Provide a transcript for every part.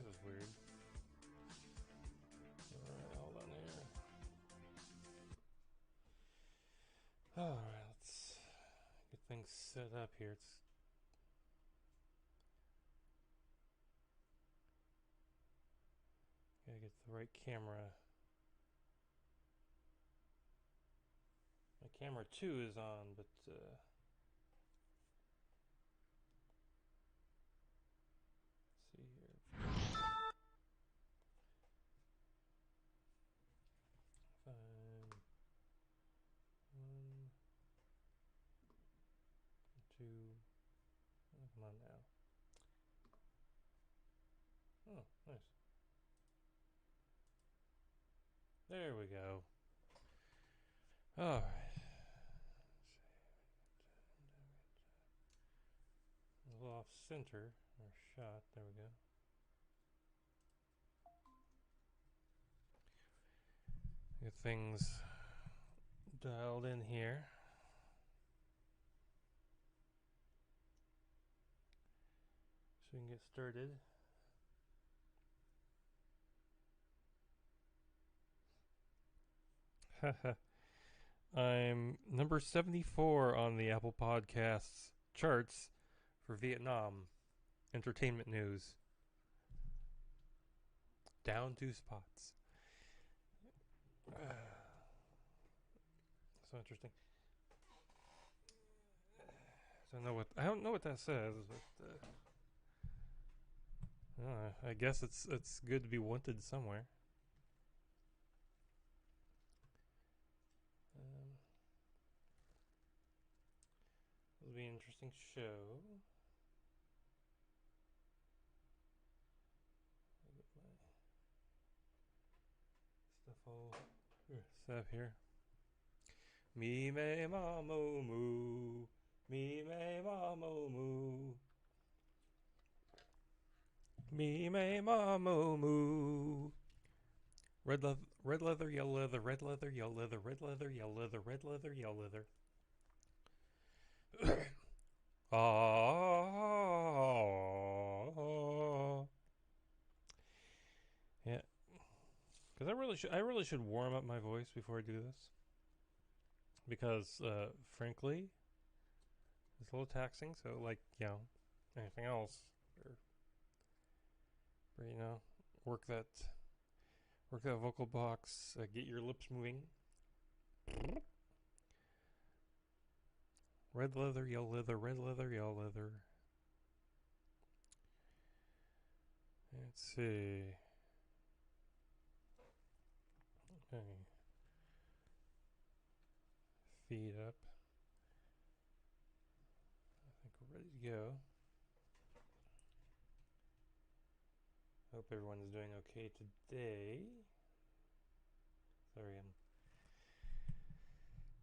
this is weird. Alright, hold on here. Alright, let's get things set up here. Gotta get the right camera. My camera 2 is on, but let's see here. 5, 1, 2. Oh, come on now. Oh, nice. There we go. All right. A little off center or shot. There we go. Get things dialed in here. So we can get started. I'm number 74 on the Apple Podcasts charts for Vietnam entertainment news. Down 2 spots. So interesting. So I don't know what that says, but I guess it's good to be wanted somewhere. It'll be an interesting show. I'll get my stuff all set up here. Me me ma moo moo. Me me ma moo moo. Me me ma moo moo. Red leather, yellow leather, red leather, yellow leather, red leather, yellow leather, red leather, yellow leather. Yeah, because I really should warm up my voice before I do this, because frankly, it's a little taxing. So like, anything else, or work that vocal box, get your lips moving. Red leather, yellow leather, red leather, yellow leather. Let's see. Okay. Feed up. I think we're ready to go. Hope everyone's doing okay today. Sorry,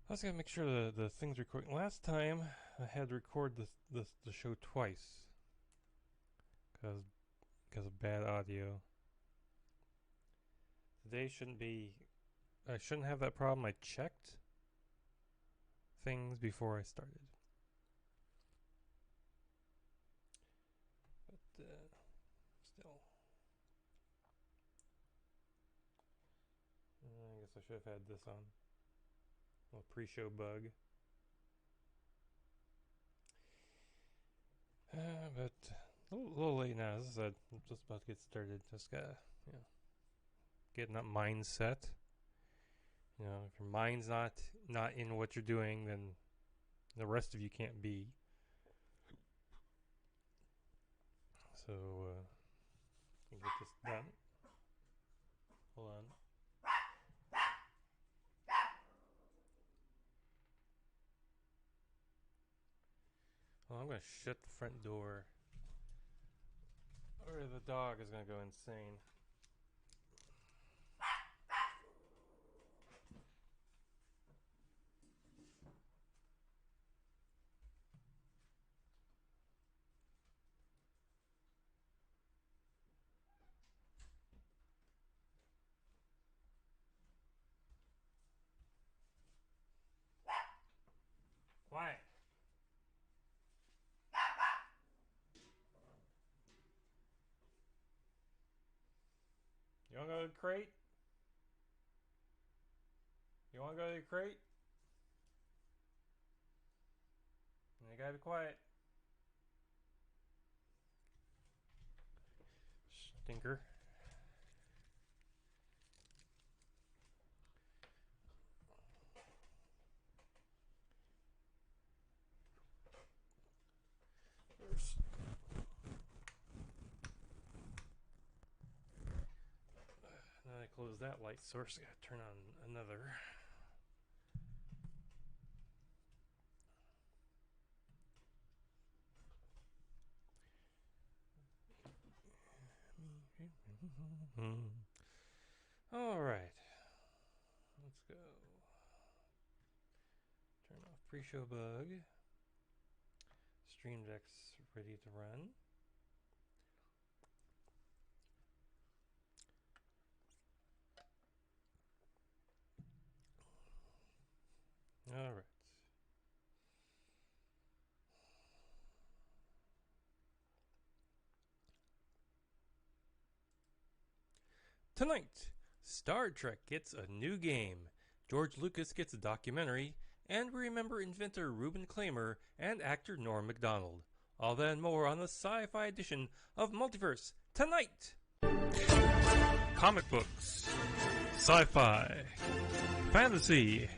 I was gonna make sure the thing's recording. Last time I had to record the show twice because of bad audio. Today I shouldn't have that problem. I checked things before I started, but still, I guess I should have had this on. A little pre-show bug. But a little late now. As I said, I'm just about to get started. Just gotta, getting that mindset. If your mind's not in what you're doing, then the rest of you can't be. So, get this done. Hold on. Well, I'm going to shut the front door, or the dog is going to go insane. Quiet. You wanna go to the crate? You wanna go to the crate? You gotta be quiet. Stinker. Now I close that light source, I gotta turn on another. Alright. Let's go. Turn off pre-show bug. Stream Deck's ready to run. Alright. Tonight, Star Trek gets a new game, George Lucas gets a documentary, and we remember inventor Reuben Klimer and actor Nora Mcdonald. All that and more on the sci-fi edition of Multiverse Tonight! Comic books, sci-fi, fantasy,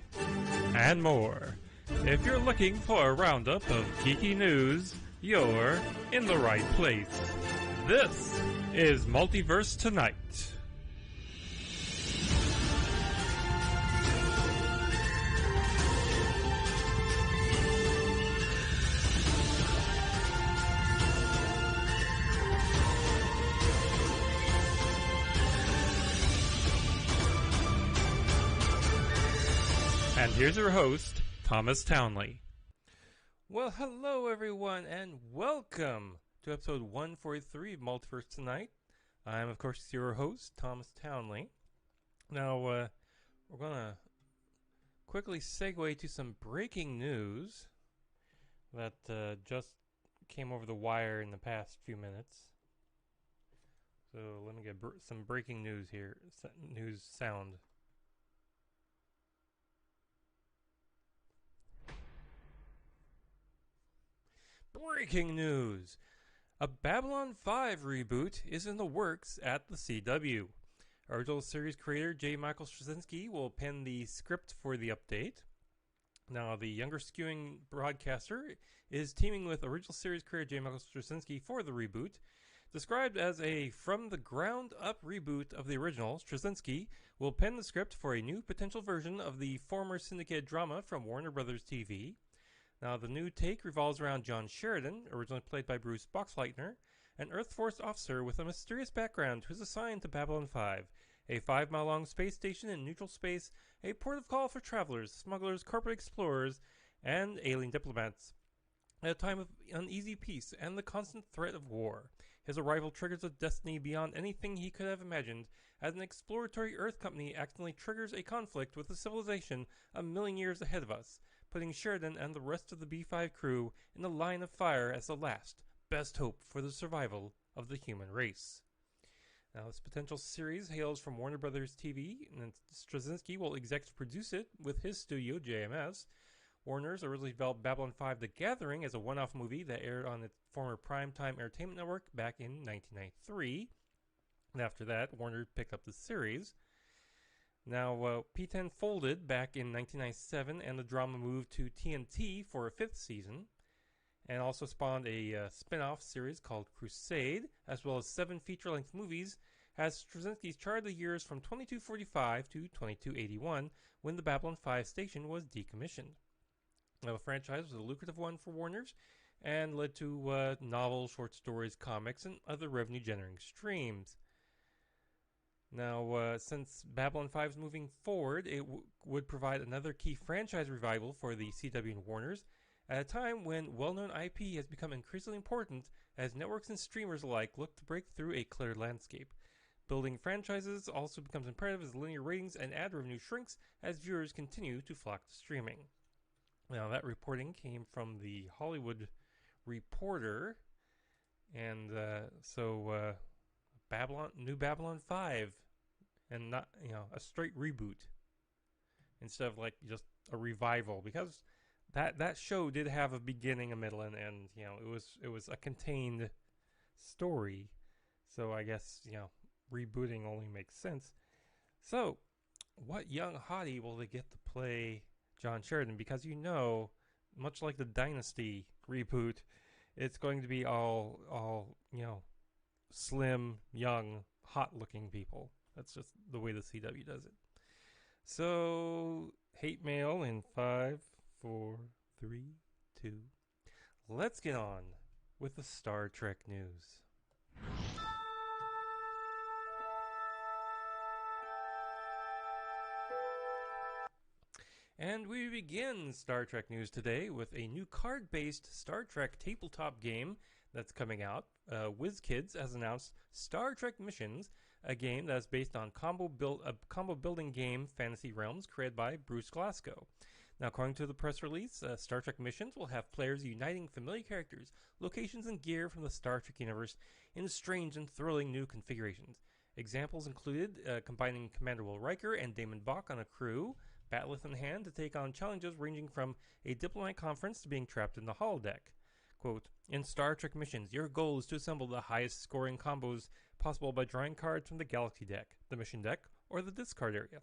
and more. If you're looking for a roundup of geeky news, you're in the right place. This is Multiverse Tonight. And here's your host, Thomas Townley. Well, hello everyone, and welcome to episode 143 of Multiverse Tonight. I'm, of course, your host, Thomas Townley. Now, we're going to quickly segue to some breaking news that just came over the wire in the past few minutes. So let me get some breaking news here, news sound. Breaking news! A Babylon 5 reboot is in the works at the CW. Original series creator J. Michael Straczynski will pen the script for the update. Now, the younger skewing broadcaster is teaming with original series creator J. Michael Straczynski for the reboot. Described as a from-the-ground-up reboot of the original, Straczynski will pen the script for a new potential version of the former syndicated drama from Warner Brothers TV. Now, the new take revolves around John Sheridan, originally played by Bruce Boxleitner, an Earth Force officer with a mysterious background who is assigned to Babylon 5, a 5-mile-long space station in neutral space, a port of call for travelers, smugglers, corporate explorers, and alien diplomats. At a time of uneasy peace and the constant threat of war, his arrival triggers a destiny beyond anything he could have imagined, as an exploratory Earth company accidentally triggers a conflict with a civilization a million years ahead of us, putting Sheridan and the rest of the B-5 crew in the line of fire as the last, best hope for the survival of the human race. Now, this potential series hails from Warner Brothers TV, and Straczynski will executive produce it with his studio, JMS. Warner's originally developed Babylon 5 The Gathering as a one-off movie that aired on its former Primetime Entertainment Network back in 1993. And after that, Warner picked up the series. Now, P10 folded back in 1997, and the drama moved to TNT for a 5th season, and also spawned a spin-off series called Crusade, as well as 7 feature-length movies, as Straczynski charted the years from 2245 to 2281, when the Babylon 5 station was decommissioned. Now, the franchise was a lucrative one for Warner's, and led to novels, short stories, comics, and other revenue-generating streams. Now, since Babylon 5 is moving forward, it would provide another key franchise revival for the CW and Warners, at a time when well-known IP has become increasingly important as networks and streamers alike look to break through a cluttered landscape. Building franchises also becomes imperative as linear ratings and ad revenue shrinks as viewers continue to flock to streaming. Now, that reporting came from the Hollywood Reporter, and new Babylon 5 and not a straight reboot instead of like just a revival, because that show did have a beginning, a middle, and end. It was a contained story. So I guess rebooting only makes sense. So, what young hottie will they get to play John Sheridan? Because much like the Dynasty reboot, it's going to be all slim, young, hot-looking people. That's just the way the CW does it. So, hate mail in 5, 4, 3, 2. Let's get on with the Star Trek news. And we begin Star Trek news today with a new card-based Star Trek tabletop game that's coming out. WizKids has announced Star Trek Missions, a game that is based on combo building game Fantasy Realms created by Bruce Glasgow. Now, according to the press release, Star Trek Missions will have players uniting familiar characters, locations, and gear from the Star Trek universe in strange and thrilling new configurations. Examples included combining Commander Will Riker and Damon Bach on a crew, bat'leth in hand, to take on challenges ranging from a diplomatic conference to being trapped in the holodeck. Quote, in Star Trek Missions, your goal is to assemble the highest scoring combos possible by drawing cards from the Galaxy deck, the mission deck, or the discard area.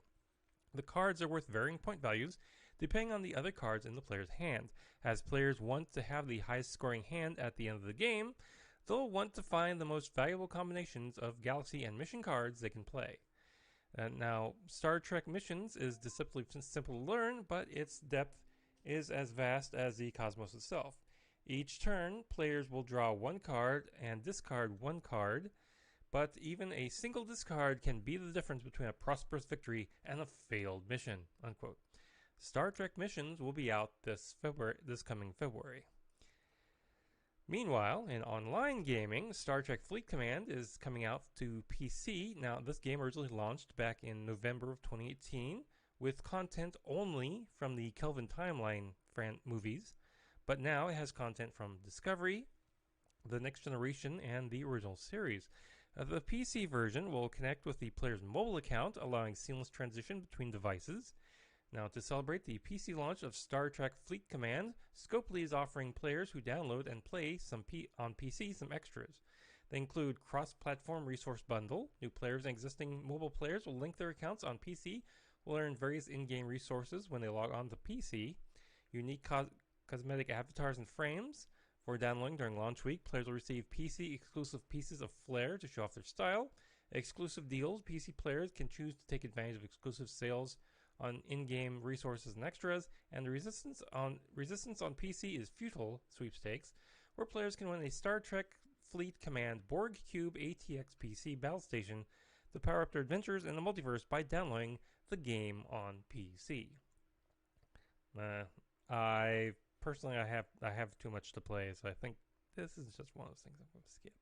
The cards are worth varying point values depending on the other cards in the player's hand. As players want to have the highest scoring hand at the end of the game, they'll want to find the most valuable combinations of Galaxy and mission cards they can play. Now, Star Trek Missions is deceptively simple to learn, but its depth is as vast as the cosmos itself. Each turn, players will draw one card and discard one card, but even a single discard can be the difference between a prosperous victory and a failed mission, unquote. Star Trek Missions will be out this coming February. Meanwhile, in online gaming, Star Trek Fleet Command is coming out to PC. Now, this game originally launched back in November of 2018 with content only from the Kelvin Timeline movies, but now it has content from Discovery, the Next Generation, and the original series. The PC version will connect with the player's mobile account, allowing seamless transition between devices. Now, to celebrate the PC launch of Star Trek Fleet Command, Scopely is offering players who download and play on PC some extras. They include cross-platform resource bundle. New players and existing mobile players will link their accounts on PC, will earn various in-game resources when they log on to PC. Unique cosmetic avatars and frames. For downloading during launch week, players will receive PC-exclusive pieces of flair to show off their style. Exclusive deals. PC players can choose to take advantage of exclusive sales on in-game resources and extras, and the Resistance on PC is Futile sweepstakes, where players can win a Star Trek Fleet Command Borg Cube ATX PC battle station to power up their adventures in the multiverse by downloading the game on PC. I have too much to play, so I think this is just one of those things I'm going to skip.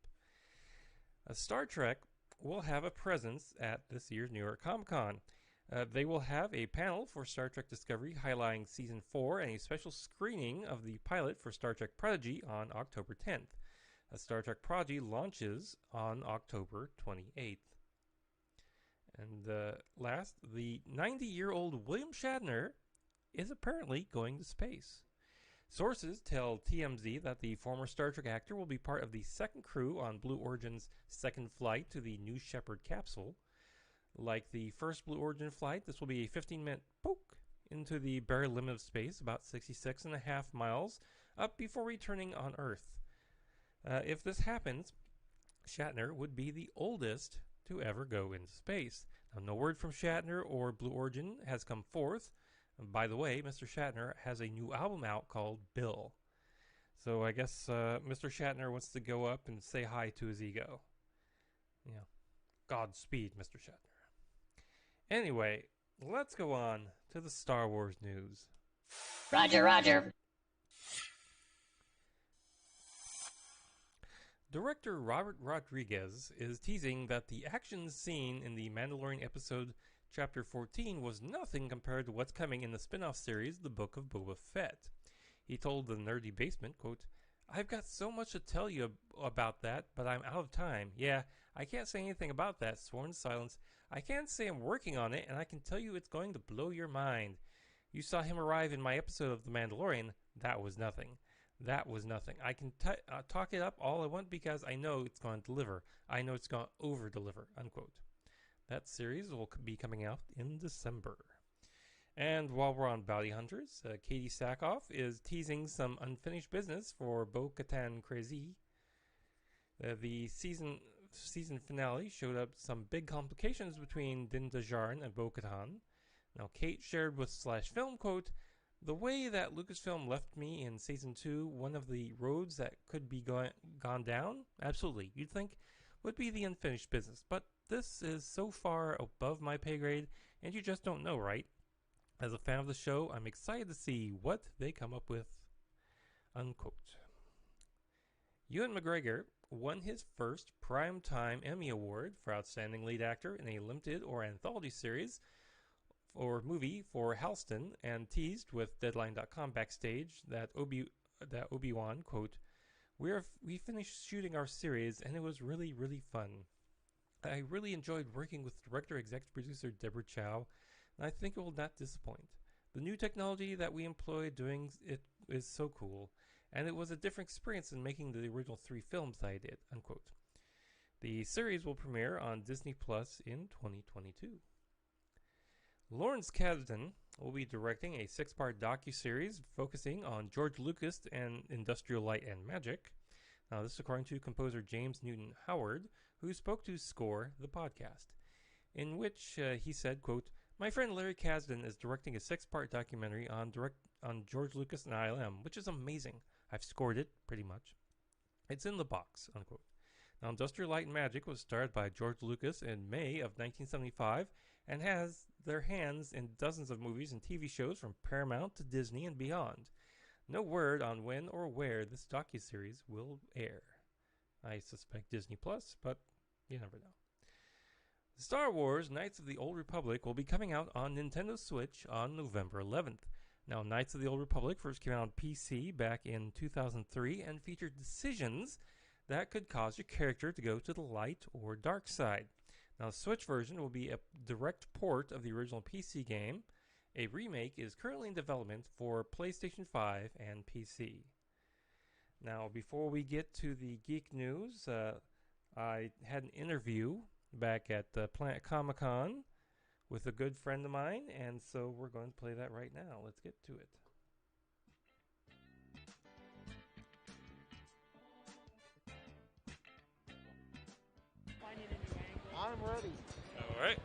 Star Trek will have a presence at this year's New York Comic Con. They will have a panel for Star Trek Discovery highlighting Season 4 and a special screening of the pilot for Star Trek Prodigy on October 10th. Star Trek Prodigy launches on October 28th. And last, the 90-year-old William Shatner is apparently going to space. Sources tell TMZ that the former Star Trek actor will be part of the second crew on Blue Origin's second flight to the New Shepard capsule. Like the first Blue Origin flight, this will be a 15-minute poke into the bare limit of space, about 66.5 miles, up before returning on Earth. If this happens, Shatner would be the oldest to ever go into space. Now, no word from Shatner or Blue Origin has come forth. By the way, Mr. Shatner has a new album out called Bill. So I guess Mr. Shatner wants to go up and say hi to his ego. Godspeed, Mr. Shatner. Anyway, let's go on to the Star Wars news. Roger, Roger. Director Robert Rodriguez is teasing that the action scene in the Mandalorian episode Chapter 14 was nothing compared to what's coming in the spin-off series, The Book of Boba Fett. He told the Nerdy Basement, quote, I've got so much to tell you about that, but I'm out of time. Yeah, I can't say anything about that. Sworn silence. I can't say I'm working on it, and I can tell you it's going to blow your mind. You saw him arrive in my episode of The Mandalorian. That was nothing. That was nothing. I can talk it up all I want because I know it's going to deliver. I know it's going to over-deliver, unquote. That series will be coming out in December. And while we're on Bounty Hunters, Katie Sackhoff is teasing some unfinished business for Bo-Katan Kryze. The season finale showed up some big complications between Din Djarin and Bo-Katan. Now, Kate shared with Slash Film, quote, "The way that Lucasfilm left me in Season 2, one of the roads that could be gone down, absolutely, you'd think, would be the unfinished business. But this is so far above my pay grade, and you just don't know, right? As a fan of the show, I'm excited to see what they come up with," unquote. Ewan McGregor won his first Primetime Emmy Award for Outstanding Lead Actor in a limited or anthology series or movie for Halston, and teased with Deadline.com backstage that Obi-Wan, quote, we finished shooting our series and it was really, really fun. I really enjoyed working with director executive producer Deborah Chow, and I think it will not disappoint. The new technology that we employ doing it is so cool, and it was a different experience than making the original 3 films I did, unquote. The series will premiere on Disney Plus in 2022. Lawrence Kasdan will be directing a 6-part docuseries focusing on George Lucas and Industrial Light and Magic. Now, this is according to composer James Newton Howard, who spoke to Score, the podcast, in which he said, quote, "My friend Larry Kasdan is directing a 6-part documentary on George Lucas and ILM, which is amazing. I've scored it, pretty much. It's in the box," unquote. Now, Industrial Light and Magic was started by George Lucas in May of 1975 and has their hands in dozens of movies and TV shows from Paramount to Disney and beyond. No word on when or where this docuseries will air. I suspect Disney Plus, but you never know. Star Wars Knights of the Old Republic will be coming out on Nintendo Switch on November 11th. Now, Knights of the Old Republic first came out on PC back in 2003 and featured decisions that could cause your character to go to the light or dark side. Now, the Switch version will be a direct port of the original PC game. A remake is currently in development for PlayStation 5 and PC. Now, before we get to the Geek news, I had an interview back at Planet Comic-Con with a good friend of mine, and so we're going to play that right now. Let's get to it. I'm ready. All right.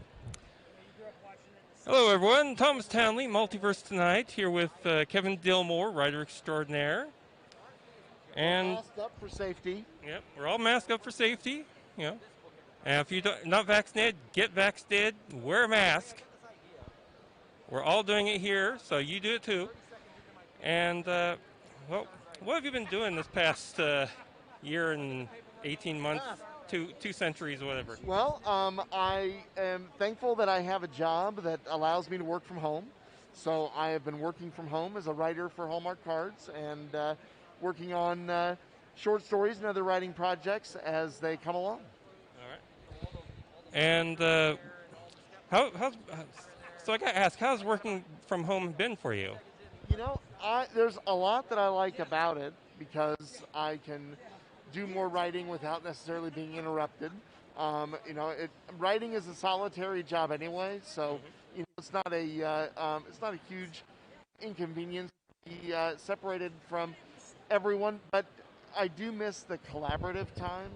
Hello, everyone. Thomas Townley, Multiverse Tonight, here with Kevin Dillmore, writer extraordinaire. And Masked up for safety. Yep, we're all masked up for safety. You know, and if you're not vaccinated, get vaccinated. Wear a mask. We're all doing it here, so you do it too. And well, what have you been doing this past year and 18 months? Two centuries or whatever. Well, I am thankful that I have a job that allows me to work from home. So I have been working from home as a writer for Hallmark Cards and working on short stories and other writing projects as they come along. All right. And so I got to ask, how's working from home been for you? You know, there's a lot that I like about it because I can do more writing without necessarily being interrupted. You know, writing is a solitary job anyway, so you know, it's not a huge inconvenience to be separated from everyone. But I do miss the collaborative time.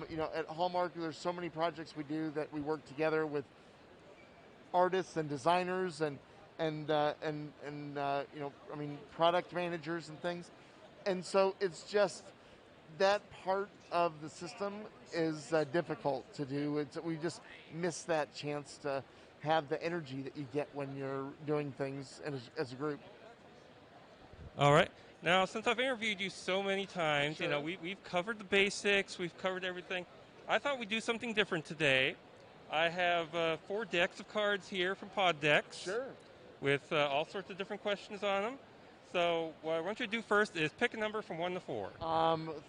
You know, at Hallmark, there's so many projects we do that we work together with artists and designers and you know, I mean, product managers and things, and so it's just that part of the system is difficult to do. We just miss that chance to have the energy that you get when you're doing things as a group. All right. Now, since I've interviewed you so many times, Sure. you know, we've covered the basics, we've covered everything. I thought we'd do something different today. I have 4 decks of cards here from Pod Decks. Sure. With all sorts of different questions on them. So what I want you to do first is pick a number from 1 to 4.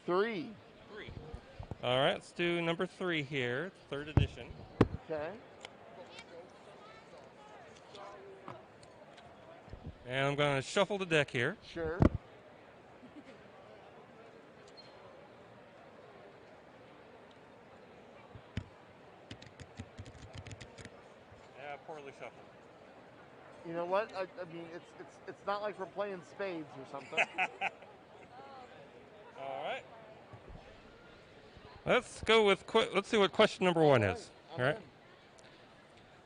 3. 3. All right, let's do number 3 here, 3rd edition. Okay. And I'm going to shuffle the deck here. Sure. Yeah, poorly shuffled. You know what? I mean, it's not like we're playing spades or something. All right. Let's go with let's see what question number 1 is. All right.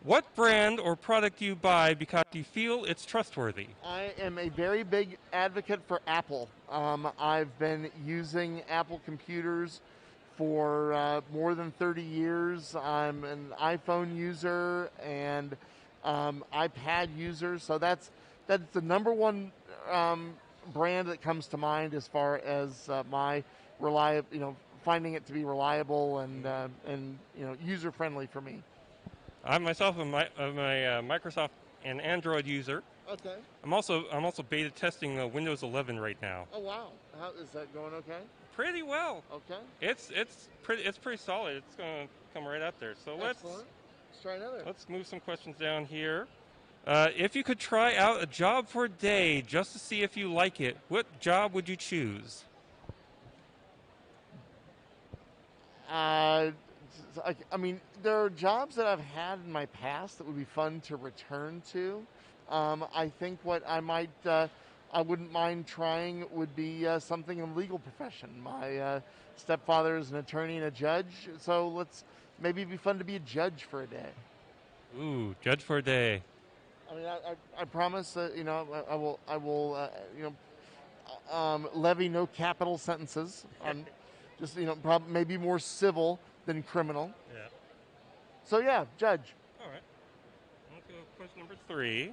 What brand or product do you buy because you feel it's trustworthy? I am a very big advocate for Apple. I've been using Apple computers for more than 30 years. I'm an iPhone user and iPad user, so that's the number one brand that comes to mind as far as my finding it to be reliable and user friendly for me. I myself am a Microsoft and Android user. Okay. I'm also beta testing Windows 11 right now. Oh wow! How is that going? Okay. Pretty well. Okay. It's pretty solid. It's gonna come right out there. So let's try another. Let's move some questions down here. If you could try out a job for a day just to see if you like it, what job would you choose? I mean, there are jobs that I've had in my past that would be fun to return to. I think what I wouldn't mind trying would be something in the legal profession. My stepfather is an attorney and a judge, so maybe it'd be fun to be a judge for a day. Ooh, judge for a day. I mean, I promise that I will levy no capital sentences on just maybe more civil than criminal. Yeah. So yeah, judge. All right. Let's go with question number 3.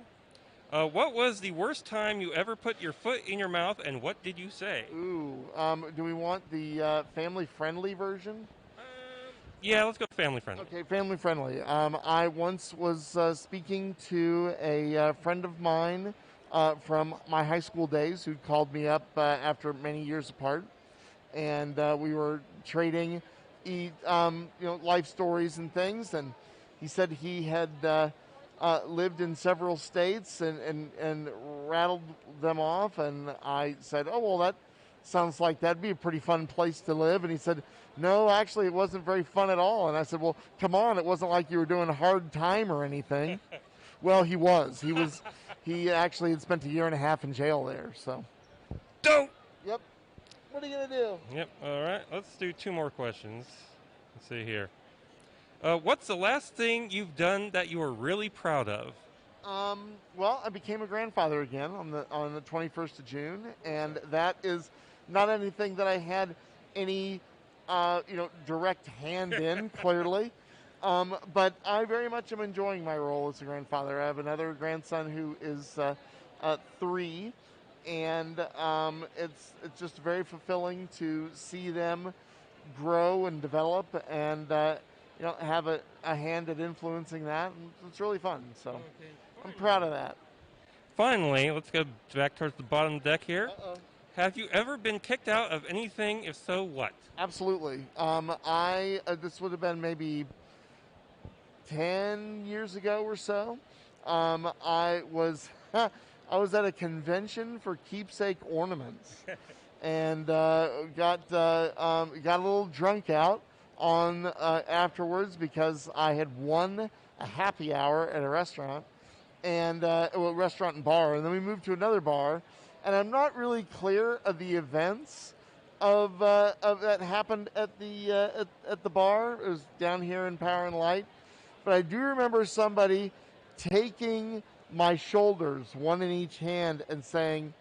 What was the worst time you ever put your foot in your mouth, and what did you say? Ooh. Do we want the family-friendly version? Yeah, let's go family friendly. Okay, family friendly. I once was speaking to a friend of mine from my high school days who called me up after many years apart, and we were trading life stories and things, and he said he had lived in several states and rattled them off, and I said, oh, well, that sounds like that'd be a pretty fun place to live. And he said, no, actually, it wasn't very fun at all. And I said, well, come on, it wasn't like you were doing a hard time or anything. Well, he was. He actually had spent a year and a half in jail there, so. Don't! Yep. What are you going to do? Yep, all right. Let's do 2 more questions. Let's see here. What's the last thing you've done that you were really proud of? Well, I became a grandfather again on the 21st of June, and that is not anything that I had any direct hand in, clearly. But I very much am enjoying my role as a grandfather. I have another grandson who is 3, and it's just very fulfilling to see them grow and develop and have a hand at influencing that. And it's really fun. So I'm proud of that. Finally, let's go back towards the bottom deck here. Uh-oh. Have you ever been kicked out of anything? If so, what? Absolutely. This would have been maybe 10 years ago or so. I was at a convention for keepsake ornaments, and got a little drunk out on afterwards because I had won a happy hour at a restaurant, and restaurant and bar, and then we moved to another bar. And I'm not really clear of the events of that happened at the bar. It was down here in Power and Light, but I do remember somebody taking my shoulders, one in each hand, and saying,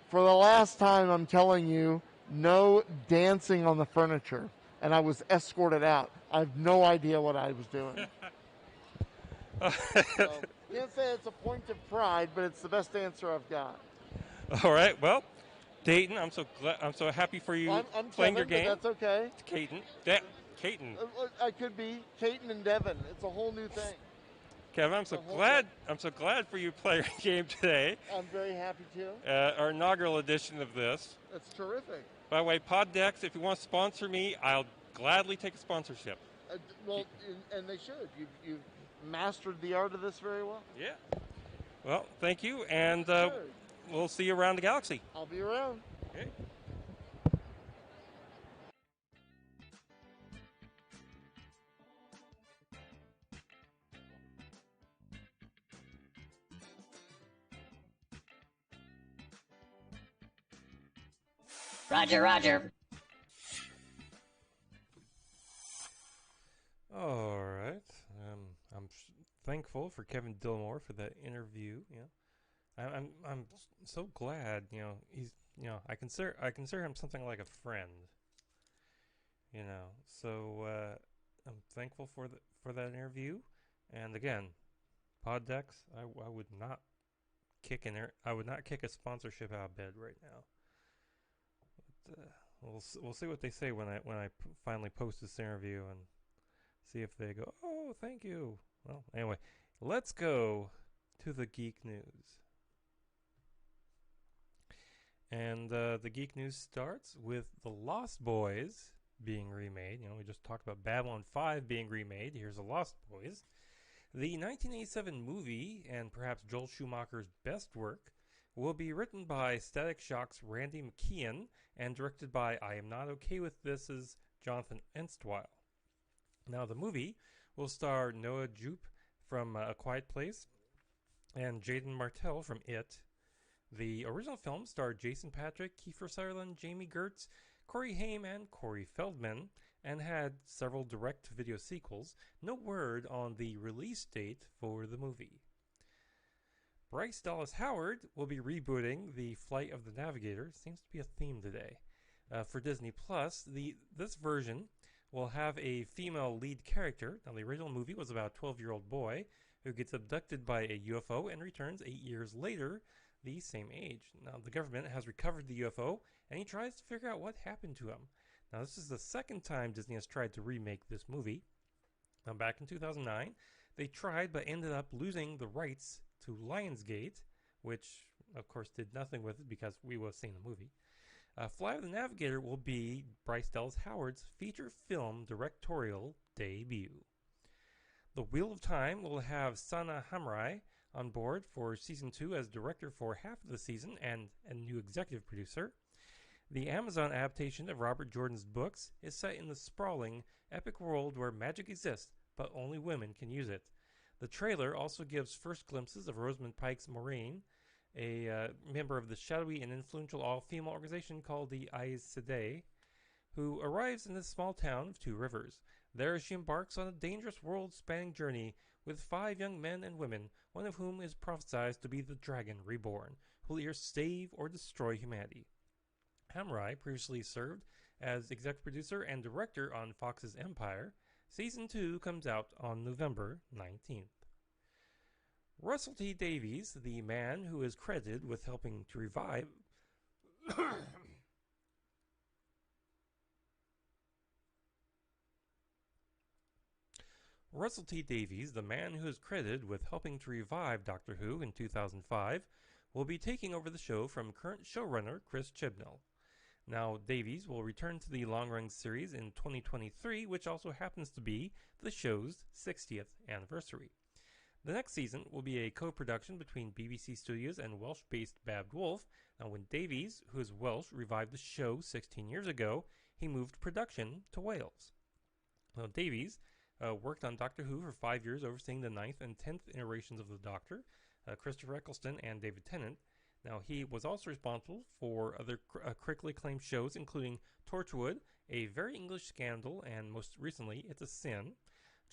"For the last time, I'm telling you, no dancing on the furniture." And I was escorted out. I have no idea what I was doing. So, can't say it's a point of pride, but it's the best answer I've got. All right. Well, Dayton, I'm so happy for you I'm playing Kevin, your game. But that's okay. Caton. Caton. I could be Caton and Devin. It's a whole new thing. Kevin, I'm so glad for you to play our game today. I'm very happy to. Our inaugural edition of this. That's terrific. By the way, Poddex, if you want to sponsor me, I'll gladly take a sponsorship. And they should. You've mastered the art of this very well. Yeah. Well, thank you, and Sure. we'll see you around the galaxy. I'll be around. Okay. Roger, Roger. All right. I'm thankful for Kevin Dillmore for that interview. I'm so glad. He's I consider him something like a friend. So I'm thankful for that interview. And again, Poddex, I would not kick a sponsorship out of bed right now. We'll see what they say when I finally post this interview and see if they go, oh, thank you. Well, anyway, let's go to the Geek News. And the Geek News starts with The Lost Boys being remade. We just talked about Babylon 5 being remade. Here's The Lost Boys. The 1987 movie, and perhaps Joel Schumacher's best work, will be written by Static Shock's Randy McKeon and directed by I Am Not Okay With This's Jonathan Enstwile. Now, the movie will star Noah Jupe from A Quiet Place and Jaden Martell from It. The original film starred Jason Patric, Kiefer Sutherland, Jamie Gertz, Corey Haim, and Corey Feldman, and had several direct-to-video sequels. No word on the release date for the movie. Bryce Dallas Howard will be rebooting The Flight of the Navigator. Seems to be a theme today. For Disney Plus, this version will have a female lead character. Now, the original movie was about a 12-year-old boy who gets abducted by a UFO and returns 8 years later, the same age. Now, the government has recovered the UFO, and he tries to figure out what happened to him. Now, this is the second time Disney has tried to remake this movie. Now, back in 2009, they tried but ended up losing the rights to Lionsgate, which, of course, did nothing with it because we will have seen the movie. Flight of the Navigator will be Bryce Dallas Howard's feature film directorial debut. The Wheel of Time will have Sana Hamrai on board for season 2 as director for half of the season and a new executive producer. The Amazon adaptation of Robert Jordan's books is set in the sprawling, epic world where magic exists, but only women can use it. The trailer also gives first glimpses of Rosamund Pike's Moraine, a member of the shadowy and influential all-female organization called the Aes Sedai, who arrives in this small town of Two Rivers. There she embarks on a dangerous world-spanning journey with 5 young men and women, one of whom is prophesied to be the Dragon Reborn, who will either save or destroy humanity. Hamrai previously served as executive producer and director on Fox's Empire. Season 2 comes out on November 19th. Russell T. Davies, the man who is credited with helping to revive Russell T. Davies, the man who is credited with helping to revive Doctor Who in 2005, will be taking over the show from current showrunner Chris Chibnall. Now, Davies will return to the long-run series in 2023, which also happens to be the show's 60th anniversary. The next season will be a co-production between BBC Studios and Welsh-based Bad Wolf. Now, when Davies, who is Welsh, revived the show 16 years ago, he moved production to Wales. Now, Davies worked on Doctor Who for 5 years, overseeing the 9th and 10th iterations of the Doctor, Christopher Eccleston and David Tennant. Now, he was also responsible for other critically acclaimed shows, including Torchwood, A Very English Scandal, and most recently, It's a Sin.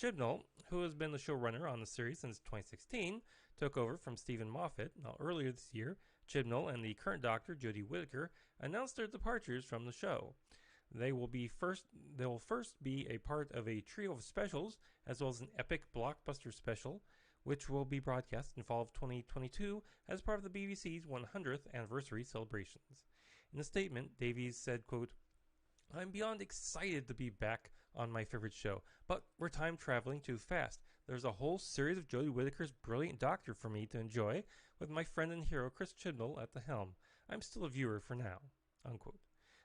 Chibnall, who has been the showrunner on the series since 2016, took over from Stephen Moffat. Now, earlier this year, Chibnall and the current Doctor, Jodie Whittaker, announced their departures from the show. They will first be a part of a trio of specials, as well as an epic blockbuster special, which will be broadcast in fall of 2022 as part of the BBC's 100th anniversary celebrations. In a statement, Davies said, quote, "I'm beyond excited to be back on my favorite show, but we're time traveling too fast. There's a whole series of Jodie Whittaker's Brilliant Doctor for me to enjoy, with my friend and hero Chris Chibnall at the helm. I'm still a viewer for now." Unquote.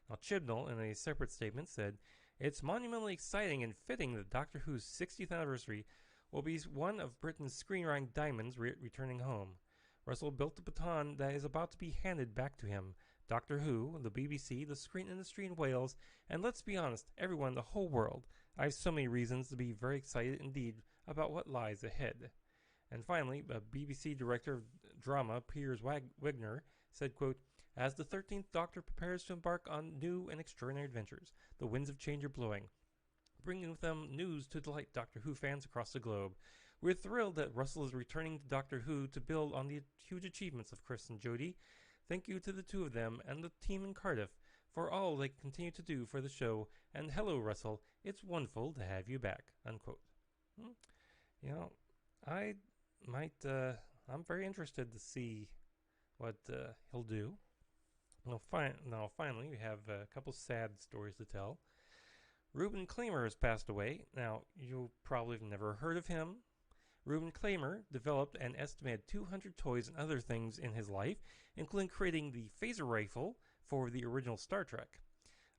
Now, Chibnall, in a separate statement, said, "It's monumentally exciting and fitting that Doctor Who's 60th anniversary will be one of Britain's screenwriting diamonds returning home. Russell built the baton that is about to be handed back to him. Doctor Who, the BBC, the screen industry in Wales, and let's be honest, everyone, the whole world. I have so many reasons to be very excited indeed about what lies ahead." And finally, BBC Director of Drama Piers Wigner said, quote, "As the 13th Doctor prepares to embark on new and extraordinary adventures, the winds of change are blowing, bringing with them news to delight Doctor Who fans across the globe. We're thrilled that Russell is returning to Doctor Who to build on the huge achievements of Chris and Jodie. Thank you to the two of them and the team in Cardiff for all they continue to do for the show. And hello, Russell. It's wonderful to have you back." Unquote. You know, I might, I'm very interested to see what he'll do. Now, finally, we have a couple sad stories to tell. Reuben Klimer has passed away. Now, you probably have never heard of him. Reuben Klimer developed an estimated 200 toys and other things in his life, including creating the phaser rifle for the original Star Trek.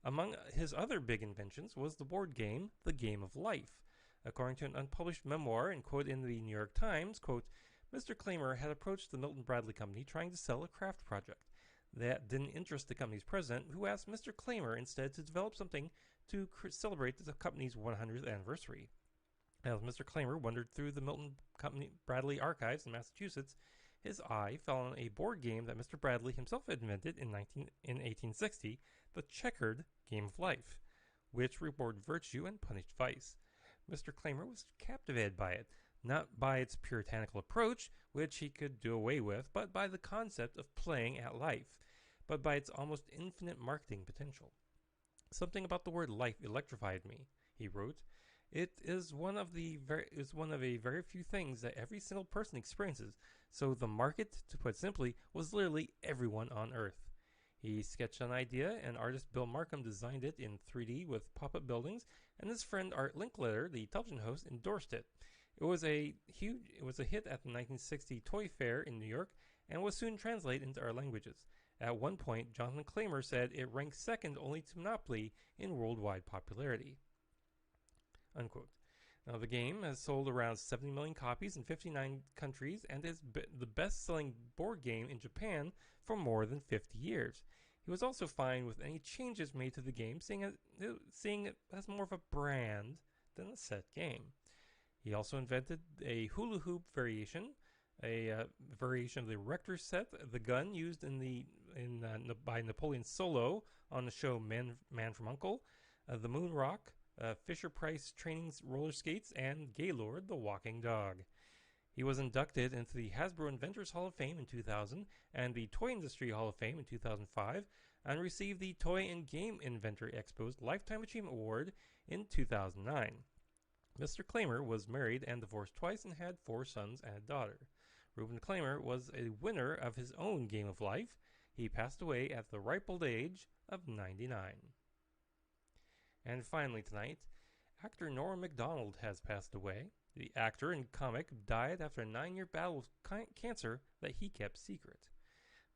Among his other big inventions was the board game, The Game of Life. According to an unpublished memoir and quote in the New York Times, quote, "Mr. Klimer had approached the Milton Bradley Company trying to sell a craft project. That didn't interest the company's president, who asked Mr. Klimer instead to develop something to celebrate the company's 100th anniversary. As Mr. Klimer wandered through the Milton Company Bradley archives in Massachusetts, his eye fell on a board game that Mr. Bradley himself invented in 1860, the checkered Game of Life, which rewarded virtue and punished vice. Mr. Klimer was captivated by it, not by its puritanical approach, which he could do away with, but by the concept of playing at life, but by its almost infinite marketing potential. Something about the word life electrified me," he wrote. "It is one of a very few things that every single person experiences, so the market, to put simply, was literally everyone on Earth." He sketched an idea, and artist Bill Markham designed it in 3D with pop-up buildings, and his friend Art Linkletter, the television host, endorsed it. It was a hit at the 1960 Toy Fair in New York, and was soon translated into our languages. At one point, Jonathan Klimer said it ranked second only to Monopoly in worldwide popularity. Unquote. Now, the game has sold around 70 million copies in 59 countries and is the best-selling board game in Japan for more than 50 years. He was also fine with any changes made to the game, seeing it as more of a brand than a set game. He also invented a hula hoop variation, a variation of the Rector set, the gun used by Napoleon Solo on the show Man from U.N.C.L.E., the Moon Rock, Fisher-Price training roller skates, and Gaylord the walking dog. He was inducted into the Hasbro Inventors Hall of Fame in 2000 and the Toy Industry Hall of Fame in 2005, and received the Toy and Game Inventor Expo's Lifetime Achievement Award in 2009. Mr. Klimer was married and divorced twice and had 4 sons and a daughter. Reuben Klimer was a winner of his own Game of Life. He passed away at the ripe old age of 99. And finally tonight, actor Nora Mcdonald has passed away. The actor and comic died after a 9-year battle with cancer that he kept secret.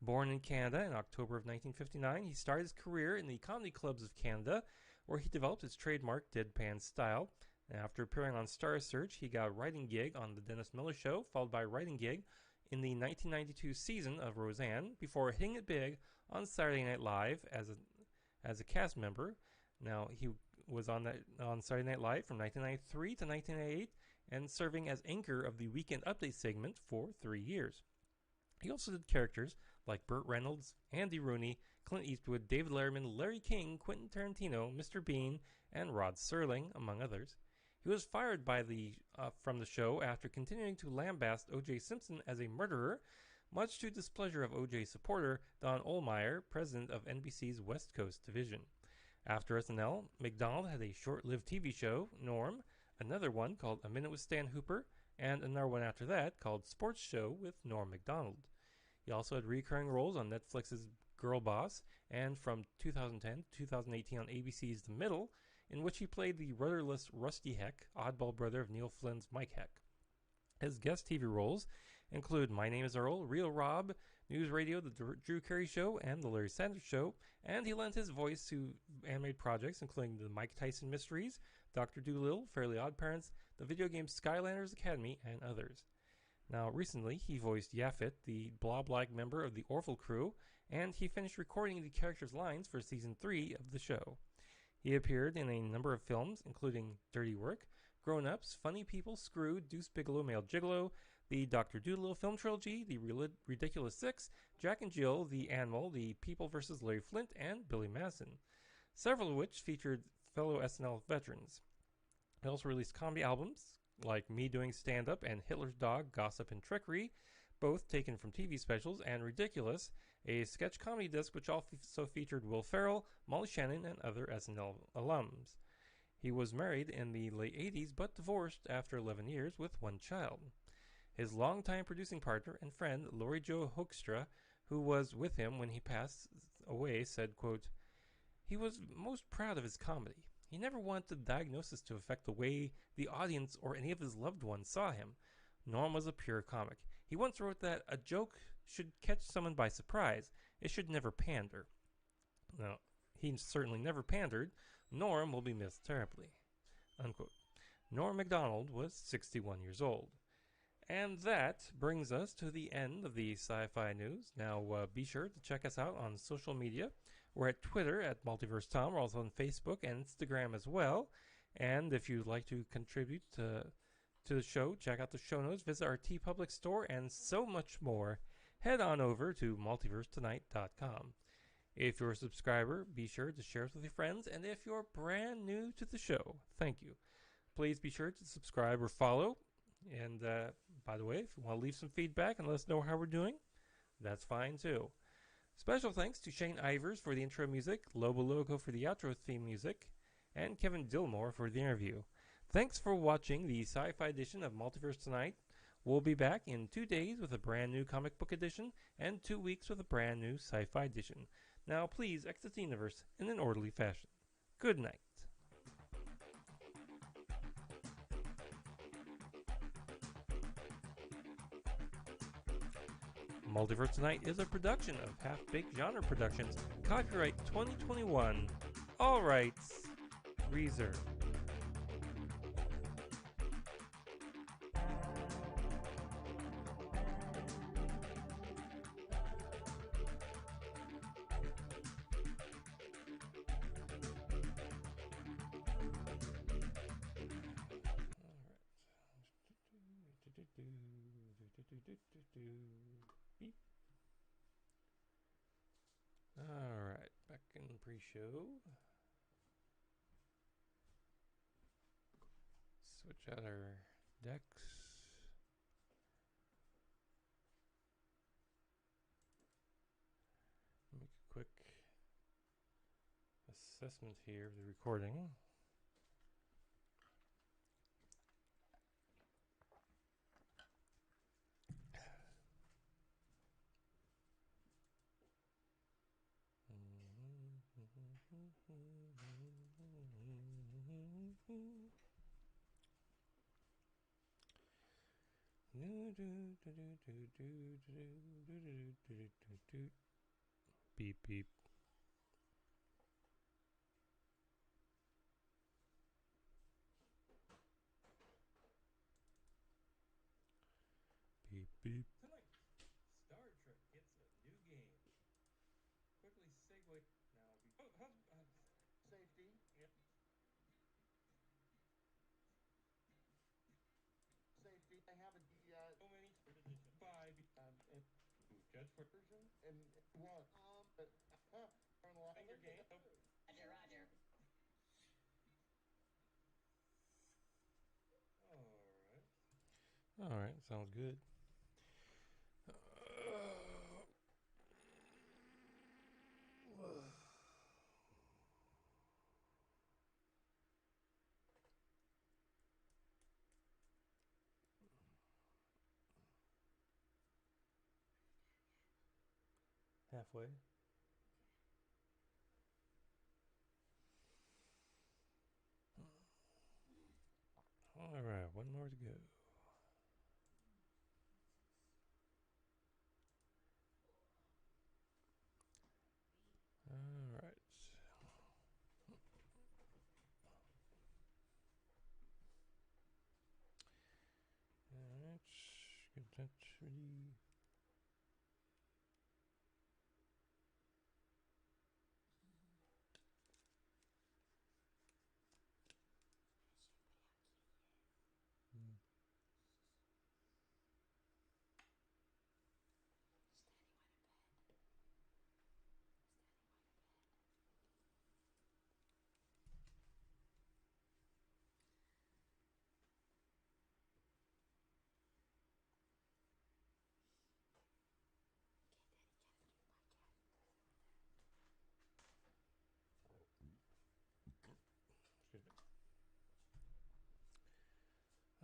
Born in Canada in October of 1959, he started his career in the comedy clubs of Canada, where he developed his trademark deadpan style. After appearing on Star Search, he got a writing gig on The Dennis Miller Show, followed by a writing gig in the 1992 season of Roseanne, before hitting it big on Saturday Night Live as a cast member. Now, he was on Saturday Night Live from 1993 to 1998, and serving as anchor of the Weekend Update segment for 3 years. He also did characters like Burt Reynolds, Andy Rooney, Clint Eastwood, David Letterman, Larry King, Quentin Tarantino, Mr. Bean, and Rod Serling, among others. He was fired from the show after continuing to lambaste O.J. Simpson as a murderer, much to displeasure of O.J.'s supporter, Don Ohlmeyer, president of NBC's West Coast division. After SNL, McDonald had a short-lived TV show, Norm, another one called A Minute with Stan Hooper, and another one after that called Sports Show with Norm Macdonald. He also had recurring roles on Netflix's Girl Boss, and from 2010 to 2018 on ABC's The Middle, in which he played the rudderless Rusty Heck, oddball brother of Neil Flynn's Mike Heck. His guest TV roles include My Name is Earl, Real Rob, News Radio, The Drew Carey Show, and The Larry Sanders Show, and he lent his voice to animated projects including The Mike Tyson Mysteries, Dr. Dolittle, Fairly Odd Parents, the video game Skylanders Academy, and others. Now, recently, he voiced Yaphet, the blob-like member of the Orville crew, and he finished recording the character's lines for Season 3 of the show. He appeared in a number of films, including Dirty Work, Grown Ups, Funny People, Screwed, Deuce Bigelow, Male Gigolo, the Dr. Dolittle film trilogy, the Ridiculous Six, Jack and Jill, The Animal, The People vs. Larry Flint, and Billy Madison, several of which featured fellow SNL veterans. He also released comedy albums like Me Doing Stand-Up and Hitler's Dog, Gossip and Trickery, both taken from TV specials, and Ridiculous, a sketch comedy disc which also featured Will Ferrell, Molly Shannon, and other SNL alums. He was married in the late 80s but divorced after 11 years with one child. His longtime producing partner and friend, Lori Jo Hoekstra, who was with him when he passed away, said, quote, "He was most proud of his comedy. He never wanted the diagnosis to affect the way the audience or any of his loved ones saw him. Norm was a pure comic. He once wrote that a joke should catch someone by surprise. It should never pander." Now, he certainly never pandered. Norm will be missed terribly. Unquote. Nora Mcdonald was 61 years old. And that brings us to the end of the sci-fi news. Now, be sure to check us out on social media. We're at Twitter at Multiverse Tom. We're also on Facebook and Instagram as well. And if you'd like to contribute to the show, check out the show notes, visit our TeePublic store, and so much more, head on over to multiversetonight.com. If you're a subscriber, be sure to share us with your friends. And if you're brand new to the show, thank you. Please be sure to subscribe or follow. And by the way, if you want to leave some feedback and let us know how we're doing, that's fine too. Special thanks to Shane Ivers for the intro music, Lobo Loco for the outro theme music, and Kevin Dillmore for the interview. Thanks for watching the sci-fi edition of Multiverse Tonight. We'll be back in 2 days with a brand new comic book edition and 2 weeks with a brand new sci-fi edition. Now please exit the universe in an orderly fashion. Good night. Multiverse Tonight is a production of Half-Baked Genre Productions. Copyright 2021. All rights reserved. Beep. Alright, back in the pre-show. Switch out our decks. Make a quick assessment here of the recording. Beep beep. Beep beep. Tonight, Star Trek gets a new game. Quickly segue now. Safety. Yep. Safety. I have a So many edition 5. Judge for version and one. But your game. Roger, roger. All right, sounds good. Halfway. Alright, one more to go. Alright. Alright. Get that ready.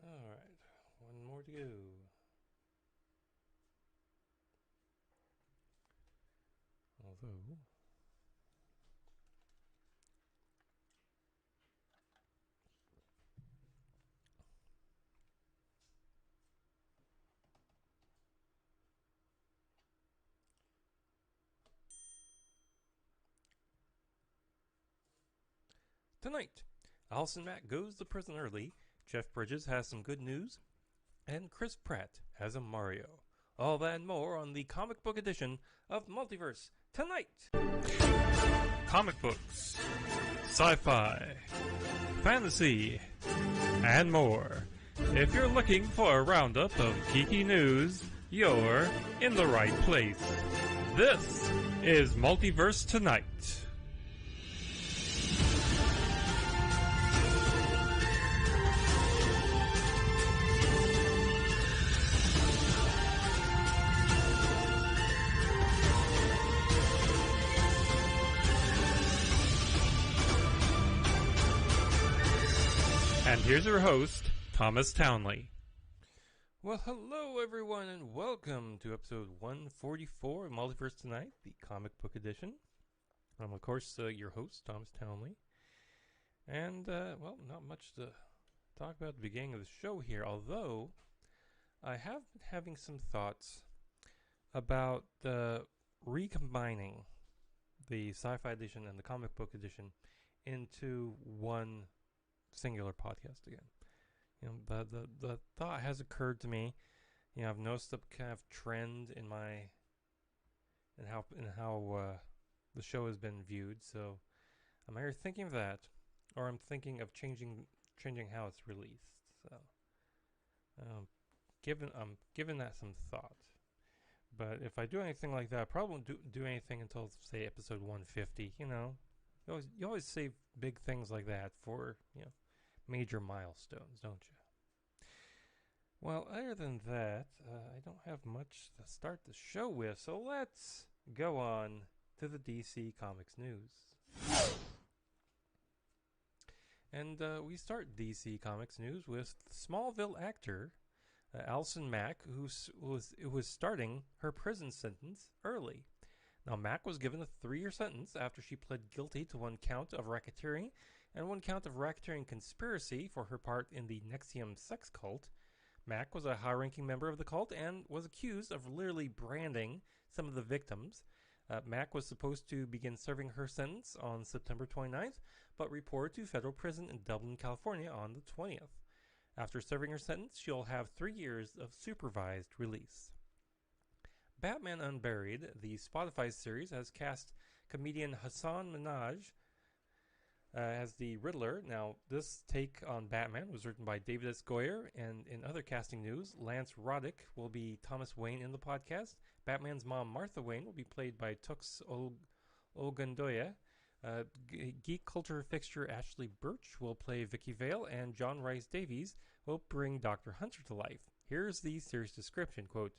Alright, one more to go. Although, tonight, Allison Mack goes to prison early, Jeff Bridges has some good news, and Chris Pratt has a Mario. All that and more on the comic book edition of Multiverse Tonight. Comic books, sci-fi, fantasy, and more. If you're looking for a roundup of geeky news, you're in the right place. This is Multiverse Tonight. And here's your host, Thomas Townley. Well, hello everyone, and welcome to episode 144 of Multiverse Tonight, the comic book edition. I'm, of course, your host, Thomas Townley. And, well, not much to talk about at the beginning of the show here, although I have been having some thoughts about recombining the sci-fi edition and the comic book edition into one singular podcast again. You know, the thought has occurred to me. You know, I've noticed a kind of trend in how the show has been viewed. So I'm either thinking of that, or I'm thinking of changing how it's released. So I'm giving that some thought. But if I do anything like that, I probably won't do anything until, say, episode 150. You know, you always save big things like that for, you know, major milestones, don't you? Well, other than that, I don't have much to start the show with, so let's go on to the DC Comics news. And we start DC Comics news with Smallville actor Allison Mack, who was starting her prison sentence early. Now, Mack was given a 3-year sentence after she pled guilty to 1 count of racketeering and 1 count of racketeering conspiracy for her part in the Nexium sex cult. Mack was a high-ranking member of the cult and was accused of literally branding some of the victims. Mack was supposed to begin serving her sentence on September 29th, but reported to federal prison in Dublin, California on the 20th. After serving her sentence, she'll have 3 years of supervised release. Batman Unburied, the Spotify series, has cast comedian Hassan Minhaj as the Riddler. Now, this take on Batman was written by David S. Goyer, and in other casting news, Lance Roddick will be Thomas Wayne in the podcast. Batman's mom, Martha Wayne, will be played by Tux Ogundoya. Geek culture fixture Ashley Birch will play Vicky Vale, and John Rhys Davies will bring Dr. Hunter to life. Here's the series description, quote,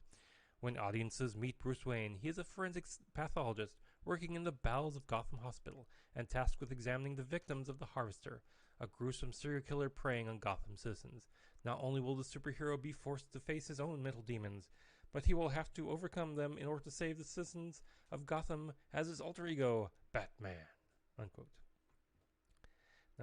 "When audiences meet Bruce Wayne, he is a forensics pathologist working in the bowels of Gotham Hospital and tasked with examining the victims of the Harvester, a gruesome serial killer preying on Gotham citizens. Not only will the superhero be forced to face his own mental demons, but he will have to overcome them in order to save the citizens of Gotham as his alter ego, Batman." Unquote.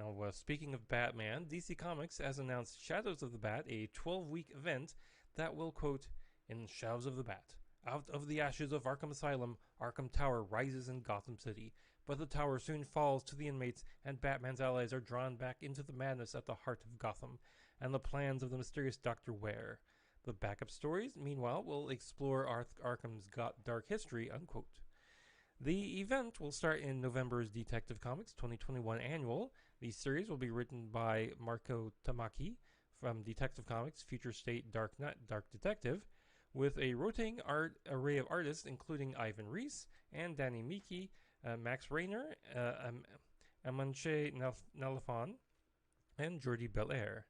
Now, speaking of Batman, DC Comics has announced Shadows of the Bat, a 12-week event that will, quote, "In Shadows of the Bat, out of the ashes of Arkham Asylum, Arkham Tower rises in Gotham City. But the tower soon falls to the inmates, and Batman's allies are drawn back into the madness at the heart of Gotham, and the plans of the mysterious Dr. Ware. The backup stories, meanwhile, will explore Arkham's dark history," unquote. The event will start in November's Detective Comics 2021 annual. The series will be written by Marco Tamaki from Detective Comics Future State Dark Detective, with a rotating array of artists including Ivan Reis and Danny Miki, Max Rayner, Amanche Nalafon, and Jordi Belair.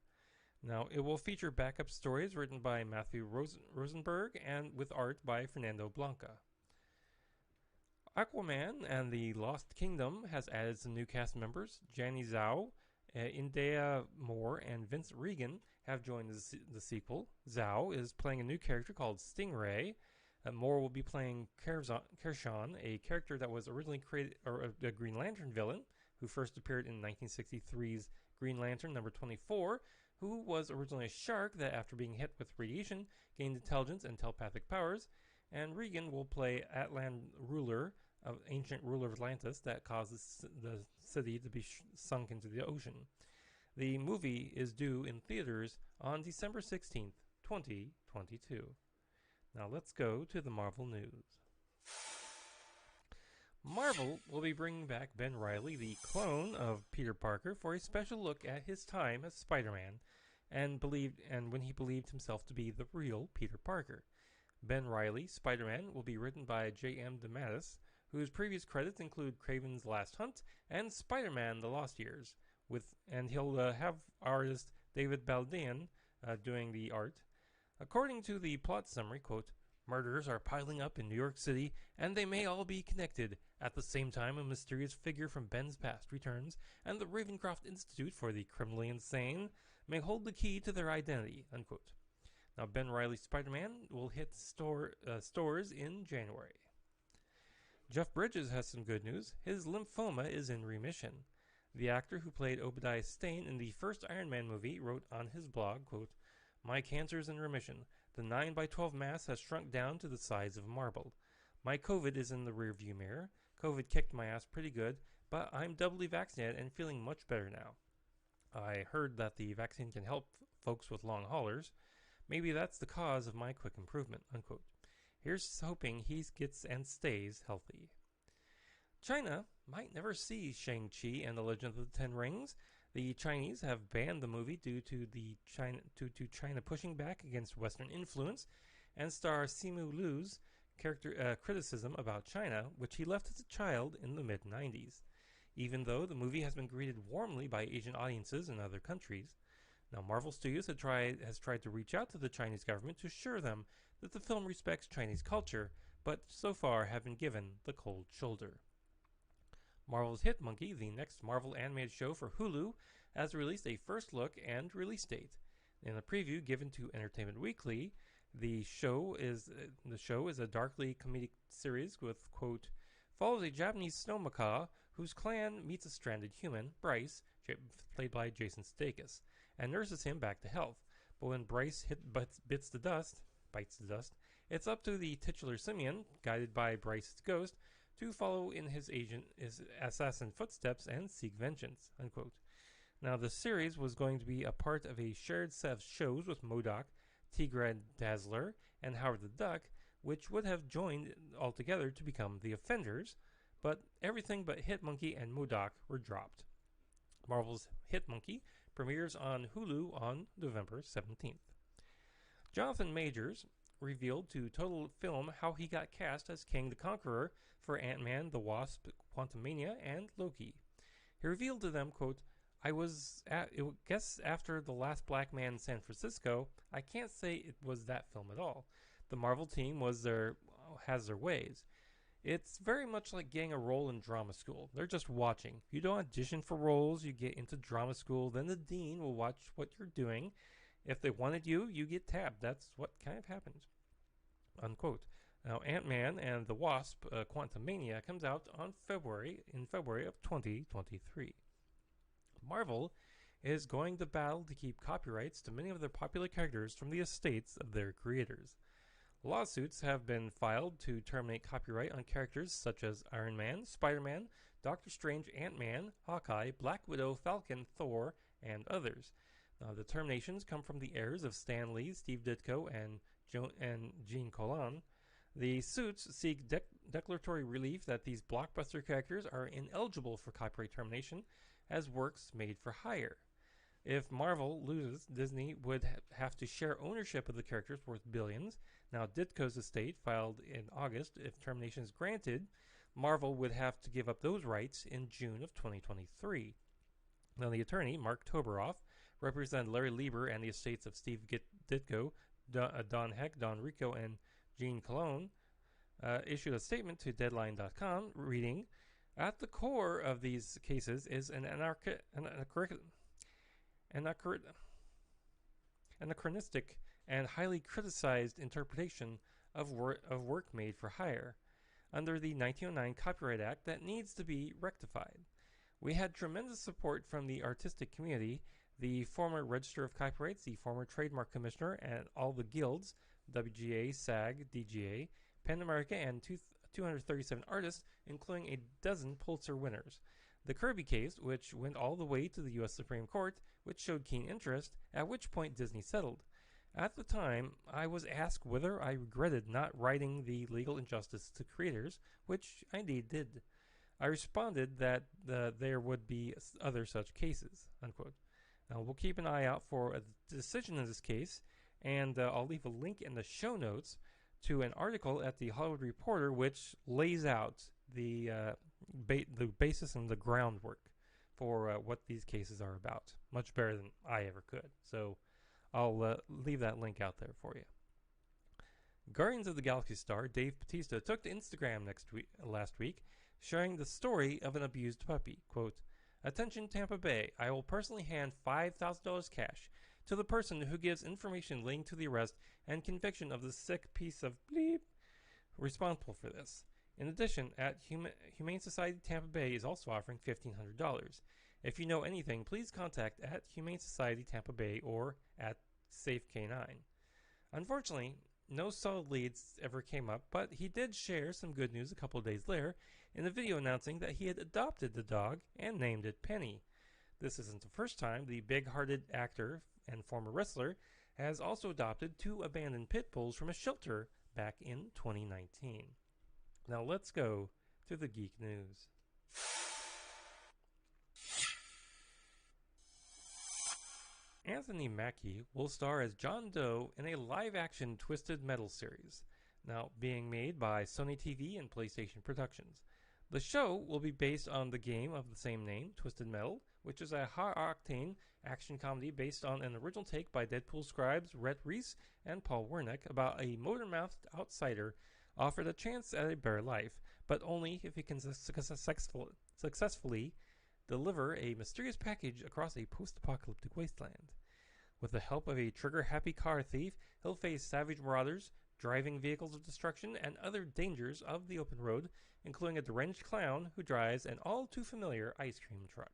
Now, it will feature backup stories written by Matthew Rosenberg and with art by Fernando Blanca. Aquaman and the Lost Kingdom has added some new cast members. Janny Zhao, Indea Moore, and Vince Regan have joined the sequel. Zhao is playing a new character called Stingray. Moore will be playing Kershawn, a character that was originally created, or a Green Lantern villain, who first appeared in 1963's Green Lantern number 24, who was originally a shark that, after being hit with radiation, gained intelligence and telepathic powers. And Regan will play ancient ruler of Atlantis that causes the city to be sunk into the ocean. The movie is due in theaters on December 16th, 2022. Now let's go to the Marvel news. Marvel will be bringing back Ben Reilly, the clone of Peter Parker, for a special look at his time as Spider-Man, and when he believed himself to be the real Peter Parker. Ben Reilly, Spider-Man, will be written by J.M. DeMatteis, whose previous credits include Kraven's Last Hunt and Spider-Man: The Lost Years, and he'll have artist David Baldean doing the art. According to the plot summary, quote, "Murders are piling up in New York City, and they may all be connected. At the same time, a mysterious figure from Ben's past returns, and the Ravencroft Institute for the Criminally Insane may hold the key to their identity," unquote. Now, Ben Reilly's Spider-Man will hit stores in January. Jeff Bridges has some good news. His lymphoma is in remission. The actor who played Obadiah Stane in the first Iron Man movie wrote on his blog, quote, "My cancer is in remission. The 9x12 mass has shrunk down to the size of a marble. My COVID is in the rearview mirror. COVID kicked my ass pretty good, but I'm doubly vaccinated and feeling much better now. I heard that the vaccine can help folks with long haulers. Maybe that's the cause of my quick improvement," unquote. Here's hoping he gets and stays healthy. China might never see Shang-Chi and the Legend of the Ten Rings. The Chinese have banned the movie due to China pushing back against Western influence, and star Simu Liu's criticism about China, which he left as a child in the mid-90s, even though the movie has been greeted warmly by Asian audiences in other countries. Now, Marvel Studios has tried to reach out to the Chinese government to assure them that the film respects Chinese culture, but so far have been given the cold shoulder. Marvel's Hit Monkey, the next Marvel animated show for Hulu, has released a first look and release date. In a preview given to Entertainment Weekly, the show is a darkly comedic series with, quote, "follows a Japanese snow macaw whose clan meets a stranded human, Bryce, played by Jason Sudeikis, and nurses him back to health. But when Bryce bites the dust, it's up to the titular simian, guided by Bryce's ghost, to follow in his assassin footsteps and seek vengeance," unquote. Now, the series was going to be a part of a shared set of shows with MODOK, Tigra Dazzler, and Howard the Duck, which would have joined all together to become The Offenders, but everything but Hit Monkey and MODOK were dropped. Marvel's Hit Monkey premieres on Hulu on November 17th. Jonathan Majors revealed to Total Film how he got cast as Kang the Conqueror for Ant-Man, the Wasp, Quantumania, and Loki. He revealed to them, quote, "I guess after The Last Black Man in San Francisco, I can't say it was that film at all. The Marvel team has their ways. It's very much like getting a role in drama school. They're just watching. You don't audition for roles, you get into drama school, then the dean will watch what you're doing. If they wanted you, you get tabbed. That's what kind of happened," unquote. Now, Ant-Man and the Wasp, Quantumania, comes out in February of 2023. Marvel is going to battle to keep copyrights to many of their popular characters from the estates of their creators. Lawsuits have been filed to terminate copyright on characters such as Iron Man, Spider-Man, Doctor Strange, Ant-Man, Hawkeye, Black Widow, Falcon, Thor, and others. The terminations come from the heirs of Stan Lee, Steve Ditko, and Gene Colan. The suits seek declaratory relief that these blockbuster characters are ineligible for copyright termination as works made for hire. If Marvel loses, Disney would have to share ownership of the characters worth billions. Now, Ditko's estate filed in August. If termination is granted, Marvel would have to give up those rights in June of 2023. Now, the attorney, Mark Toberoff, represented Larry Lieber and the estates of Steve Ditko, Don Heck, Don Rico, and Gene Colon, issued a statement to Deadline.com reading, "At the core of these cases is an anachronistic and highly criticized interpretation of work made for hire under the 1909 Copyright Act that needs to be rectified. We had tremendous support from the artistic community, the former Register of Copyrights, the former Trademark Commissioner, and all the guilds, WGA, SAG, DGA, PEN America, and 237 artists, including a dozen Pulitzer winners. The Kirby case, which went all the way to the U.S. Supreme Court, which showed keen interest, at which point Disney settled. At the time, I was asked whether I regretted not righting the legal injustice to creators, which I indeed did. I responded that there would be other such cases," unquote. Now, we'll keep an eye out for a decision in this case, and I'll leave a link in the show notes to an article at the Hollywood Reporter which lays out the basis and the groundwork for what these cases are about, much better than I ever could. So I'll leave that link out there for you. Guardians of the Galaxy star Dave Bautista took to Instagram last week, sharing the story of an abused puppy. Quote, "Attention Tampa Bay, I will personally hand $5,000 cash to the person who gives information leading to the arrest and conviction of the sick piece of bleep responsible for this. In addition, at Humane Society Tampa Bay is also offering $1,500. If you know anything, please contact at Humane Society Tampa Bay or at Safe K9. Unfortunately, no solid leads ever came up, but he did share some good news a couple of days later in a video announcing that he had adopted the dog and named it Penny. This isn't the first time the big-hearted actor and former wrestler has also adopted 2 abandoned pit bulls from a shelter back in 2019. Now let's go to the Geek News. Anthony Mackie will star as John Doe in a live-action Twisted Metal series, now being made by Sony TV and PlayStation Productions. The show will be based on the game of the same name, Twisted Metal, which is a high-octane action comedy based on an original take by Deadpool scribes Rhett Reese and Paul Wernick about a motor-mouthed outsider offered a chance at a better life, but only if he can successfully deliver a mysterious package across a post-apocalyptic wasteland. With the help of a trigger-happy car thief, he'll face savage marauders, driving vehicles of destruction, and other dangers of the open road, including a deranged clown who drives an all-too-familiar ice cream truck.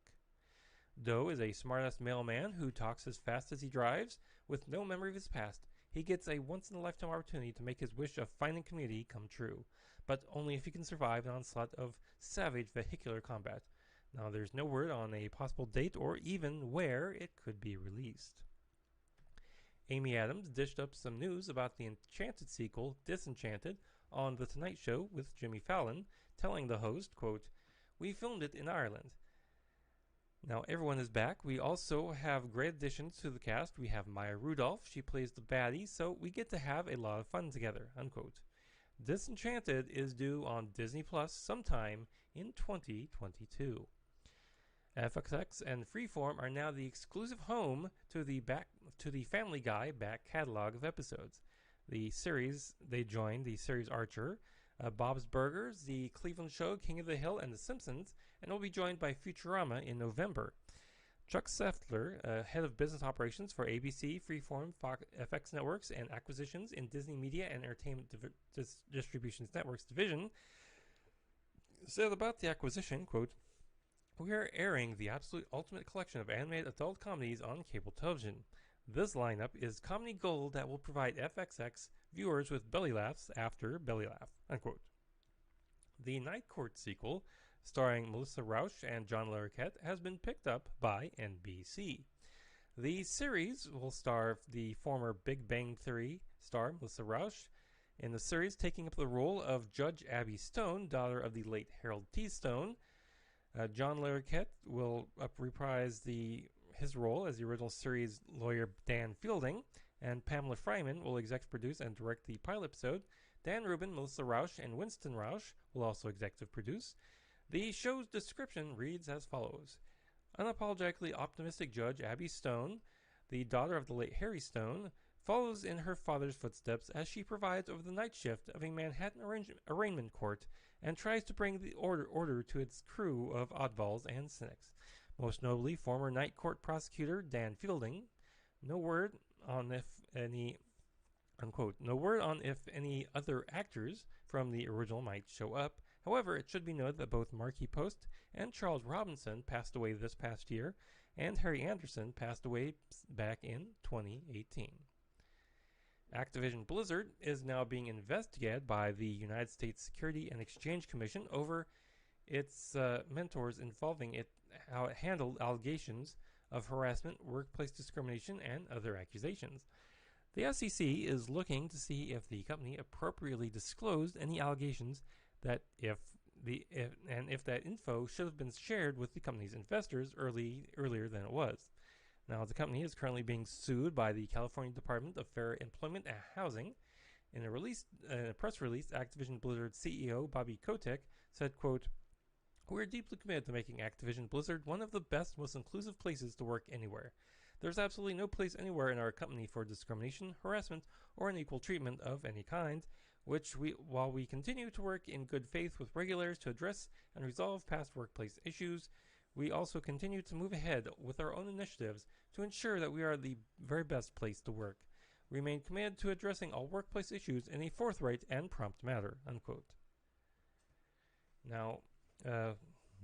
Doe is a smart-ass mailman who talks as fast as he drives. With no memory of his past, he gets a once-in-a-lifetime opportunity to make his wish of finding community come true, but only if he can survive an onslaught of savage vehicular combat. Now, there's no word on a possible date or even where it could be released. Amy Adams dished up some news about the Enchanted sequel, Disenchanted, on The Tonight Show with Jimmy Fallon, telling the host, quote, "We filmed it in Ireland. Now everyone is back. We also have great additions to the cast. We have Maya Rudolph. She plays the baddie, so we get to have a lot of fun together," unquote. Disenchanted is due on Disney Plus sometime in 2022. FXX and Freeform are now the exclusive home to the Family Guy back catalog of episodes. They joined the series Archer, Bob's Burgers, The Cleveland Show, King of the Hill, and The Simpsons, and will be joined by Futurama in November. Chuck Seftler, head of business operations for ABC, Freeform, Fox, FX Networks, and acquisitions in Disney Media and Entertainment Distributions Networks division, said about the acquisition, quote, We are airing the absolute ultimate collection of animated adult comedies on cable television. This lineup is comedy gold that will provide FXX viewers with belly laughs after belly laugh. Unquote. The Night Court sequel, starring Melissa Rauch and John Larroquette, has been picked up by NBC. The series will star the former Big Bang Theory star Melissa Rauch, in the series taking up the role of Judge Abby Stone, daughter of the late Harold T. Stone. John Larroquette will reprise his role as the original series lawyer Dan Fielding, and Pamela Fryman will executive produce and direct the pilot episode. Dan Reuben, Melissa Rauch, and Winston Rauch will also executive produce. The show's description reads as follows. Unapologetically optimistic Judge Abby Stone, the daughter of the late Harry Stone, follows in her father's footsteps as she provides over the night shift of a Manhattan arraignment court and tries to bring the order to its crew of oddballs and cynics. Most notably, former night court prosecutor Dan Fielding. No word on if any, unquote, no word on if any other actors from the original might show up. However, it should be noted that both Markie Post and Charles Robinson passed away this past year, and Harry Anderson passed away back in 2018. Activision Blizzard is now being investigated by the United States Security and Exchange Commission over its mentors involving how it handled allegations of harassment, workplace discrimination, and other accusations. The SEC is looking to see if the company appropriately disclosed any allegations that if that info should have been shared with the company's investors earlier than it was. Now, the company is currently being sued by the California Department of Fair Employment and Housing. In a press release, Activision Blizzard CEO Bobby Kotick said, quote, "We're deeply committed to making Activision Blizzard one of the best, most inclusive places to work anywhere. There's absolutely no place anywhere in our company for discrimination, harassment, or unequal treatment of any kind, while we continue to work in good faith with regulators to address and resolve past workplace issues, we also continue to move ahead with our own initiatives to ensure that we are the very best place to work. We remain committed to addressing all workplace issues in a forthright and prompt manner." Unquote. Now, that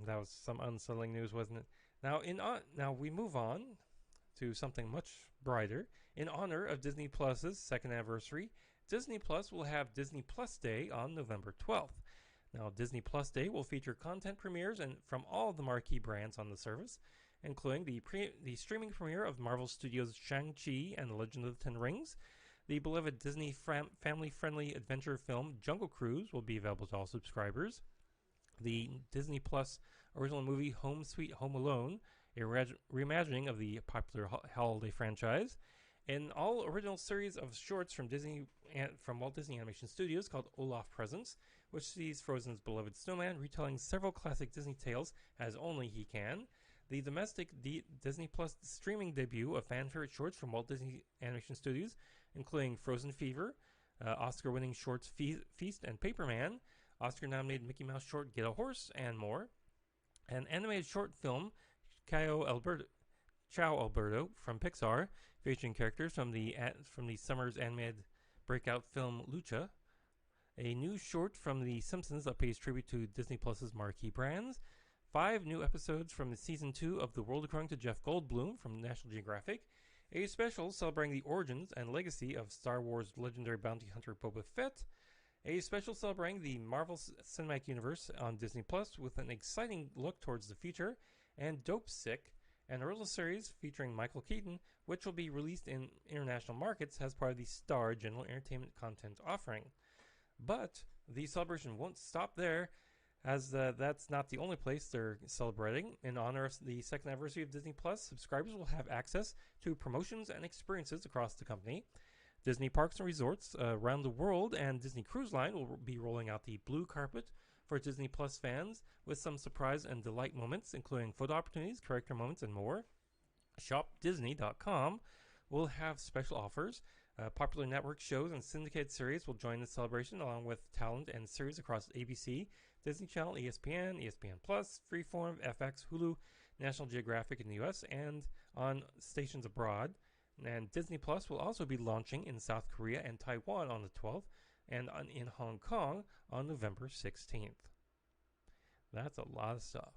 was some unsettling news, wasn't it? Now we move on to something much brighter. In honor of Disney Plus's second anniversary, Disney Plus will have Disney Plus Day on November 12th. Now, Disney Plus Day will feature content premieres from all of the marquee brands on the service, including the streaming premiere of Marvel Studios' Shang-Chi and the Legend of the Ten Rings. The beloved Disney family-friendly adventure film Jungle Cruise will be available to all subscribers. The Disney Plus original movie Home Sweet Home Alone, a reimagining of the popular holiday franchise. An all-original series of shorts from Walt Disney Animation Studios called Olaf Presents, which sees Frozen's beloved snowman retelling several classic Disney tales as only he can. The domestic Disney Plus streaming debut of fan-favorite shorts from Walt Disney Animation Studios, including Frozen Fever, Oscar-winning shorts Feast and Paperman, Oscar-nominated Mickey Mouse short Get a Horse, and more. An animated short film, Ciao Alberto, from Pixar, featuring characters from the summer's animated breakout film Lucha. A new short from The Simpsons that pays tribute to Disney Plus's marquee brands. 5 new episodes from the season 2 of The World According to Jeff Goldblum from National Geographic. A special celebrating the origins and legacy of Star Wars legendary bounty hunter Boba Fett. A special celebrating the Marvel Cinematic Universe on Disney Plus with an exciting look towards the future. And Dope Sick, an original series featuring Michael Keaton, which will be released in international markets as part of the Star General Entertainment content offering. But the celebration won't stop there, as that's not the only place they're celebrating. In honor of the second anniversary of Disney Plus, subscribers will have access to promotions and experiences across the company. Disney Parks and Resorts around the world and Disney Cruise Line will be rolling out the blue carpet for Disney Plus fans with some surprise and delight moments, including photo opportunities, character moments, and more. ShopDisney.com will have special offers. Popular network shows and syndicated series will join the celebration, along with talent and series across ABC, Disney Channel, ESPN, ESPN Plus, Freeform, FX, Hulu, National Geographic in the U.S., and on stations abroad. And Disney Plus will also be launching in South Korea and Taiwan on the 12th, and in Hong Kong on November 16th. That's a lot of stuff.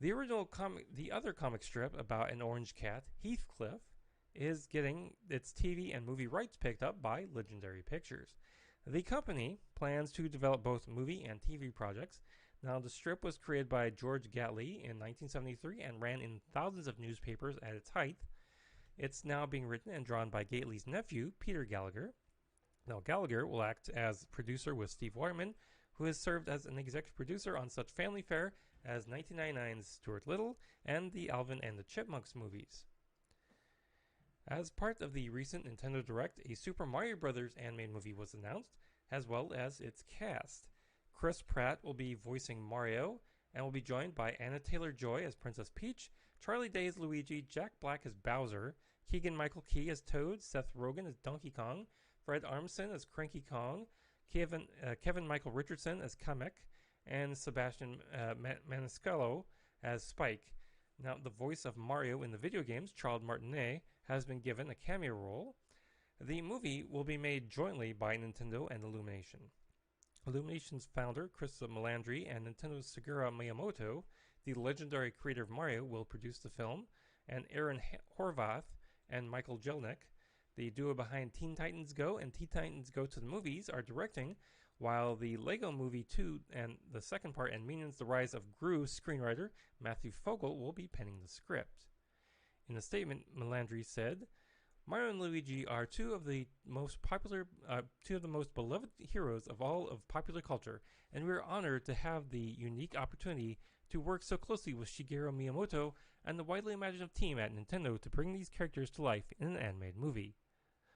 The other comic strip about an orange cat, Heathcliff, is getting its TV and movie rights picked up by Legendary Pictures. The company plans to develop both movie and TV projects. Now, the strip was created by George Gatley in 1973 and ran in thousands of newspapers at its height. It's now being written and drawn by Gately's nephew, Peter Gallagher. Now, Gallagher will act as producer with Steve Wyman, who has served as an executive producer on such family fare as 1999's Stuart Little and the Alvin and the Chipmunks movies. As part of the recent Nintendo Direct, a Super Mario Bros. Animated movie was announced, as well as its cast. Chris Pratt will be voicing Mario, and will be joined by Anna Taylor-Joy as Princess Peach, Charlie Day as Luigi, Jack Black as Bowser, Keegan-Michael Key as Toad, Seth Rogen as Donkey Kong, Fred Armisen as Cranky Kong, Kevin Michael Richardson as Kamek, and Sebastian Maniscalco as Spike. Now, the voice of Mario in the video games, Charles Martinet, has been given a cameo role. The movie will be made jointly by Nintendo and Illumination. Illumination's founder, Chris Melandri, and Nintendo's Shigeru Miyamoto, the legendary creator of Mario, will produce the film, and Aaron Horvath and Michael Jelnick, the duo behind Teen Titans Go and Teen Titans Go to the Movies, are directing, while the Lego Movie 2 and the second part and Minions The Rise of Gru screenwriter Matthew Fogel will be penning the script. In a statement, Melandri said, Mario and Luigi are two of the most beloved heroes of all of popular culture, and we are honored to have the unique opportunity to work so closely with Shigeru Miyamoto and the widely imaginative team at Nintendo to bring these characters to life in an animated movie,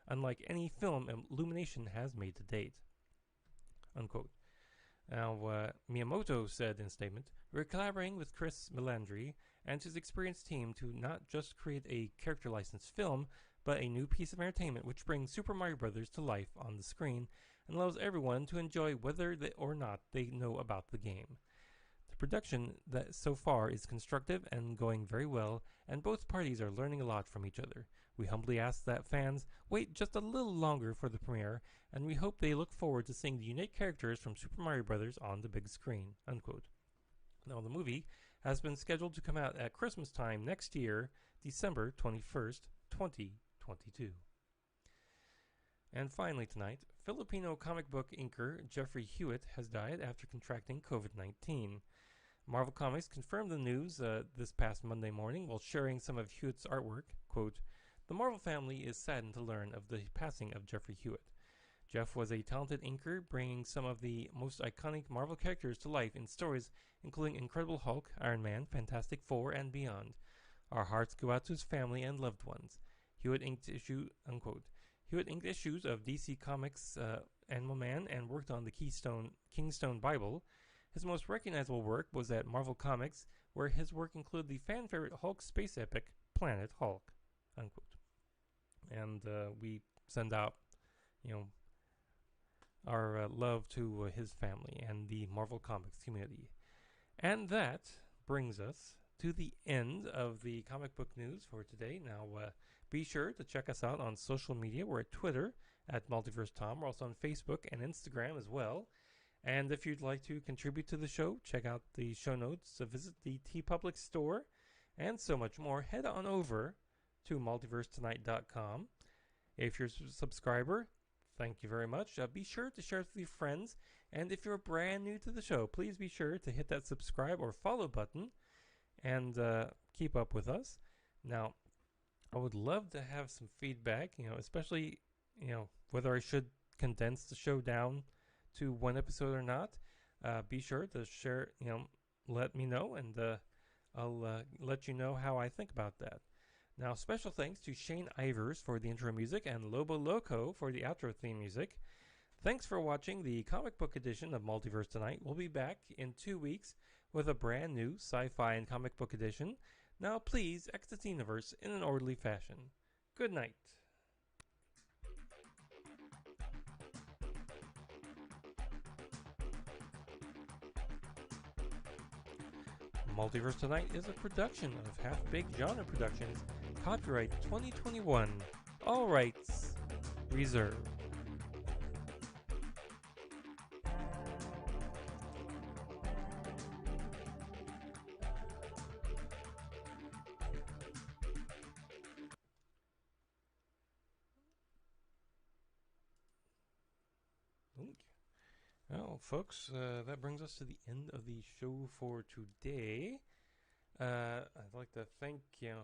unlike any film Illumination has made to date. Unquote. Now, Miyamoto said in a statement, we're collaborating with Chris Melandri and his experienced team to not just create a character licensed film, but a new piece of entertainment which brings Super Mario Bros. To life on the screen and allows everyone to enjoy whether or not they know about the game. The production that so far is constructive and going very well, and both parties are learning a lot from each other. We humbly ask that fans wait just a little longer for the premiere, and we hope they look forward to seeing the unique characters from Super Mario Bros. On the big screen. Unquote. Now, the movie has been scheduled to come out at Christmas time next year, December 21st, 2022. And finally tonight, Filipino comic book inker Jeffrey Hewitt has died after contracting COVID-19. Marvel Comics confirmed the news this past Monday morning while sharing some of Hewitt's artwork. Quote, the Marvel family is saddened to learn of the passing of Jeffrey Hewitt. Jeff was a talented inker, bringing some of the most iconic Marvel characters to life in stories including Incredible Hulk, Iron Man, Fantastic Four, and beyond. Our hearts go out to his family and loved ones. Hewitt inked issues of DC Comics Animal Man and worked on the Kingstone Bible. His most recognizable work was at Marvel Comics, where his work included the fan favorite Hulk space epic Planet Hulk. Unquote. And we send out, our love to his family and the Marvel Comics community. And that brings us to the end of the comic book news for today. Now, be sure to check us out on social media. We're at Twitter at Multiverse Tom. We're also on Facebook and Instagram as well. And if you'd like to contribute to the show, check out the show notes, visit the TeePublic store, and so much more. Head on over to multiversetonight.com. If you're a subscriber, thank you very much. Be sure to share it with your friends. And if you're brand new to the show, please be sure to hit that subscribe or follow button and keep up with us. Now, I would love to have some feedback, especially, whether I should condense the show down to one episode or not. Be sure to share, let me know, and I'll let you know how I think about that. Now, special thanks to Shane Ivers for the intro music and Lobo Loco for the outro theme music. Thanks for watching the comic book edition of Multiverse Tonight. We'll be back in 2 weeks with a brand new sci-fi and comic book edition. Now, please exit the universe in an orderly fashion. Good night. Multiverse Tonight is a production of Half Baked Genre Productions. Copyright 2021. All rights reserved. Well, folks, that brings us to the end of the show for today. I'd like to thank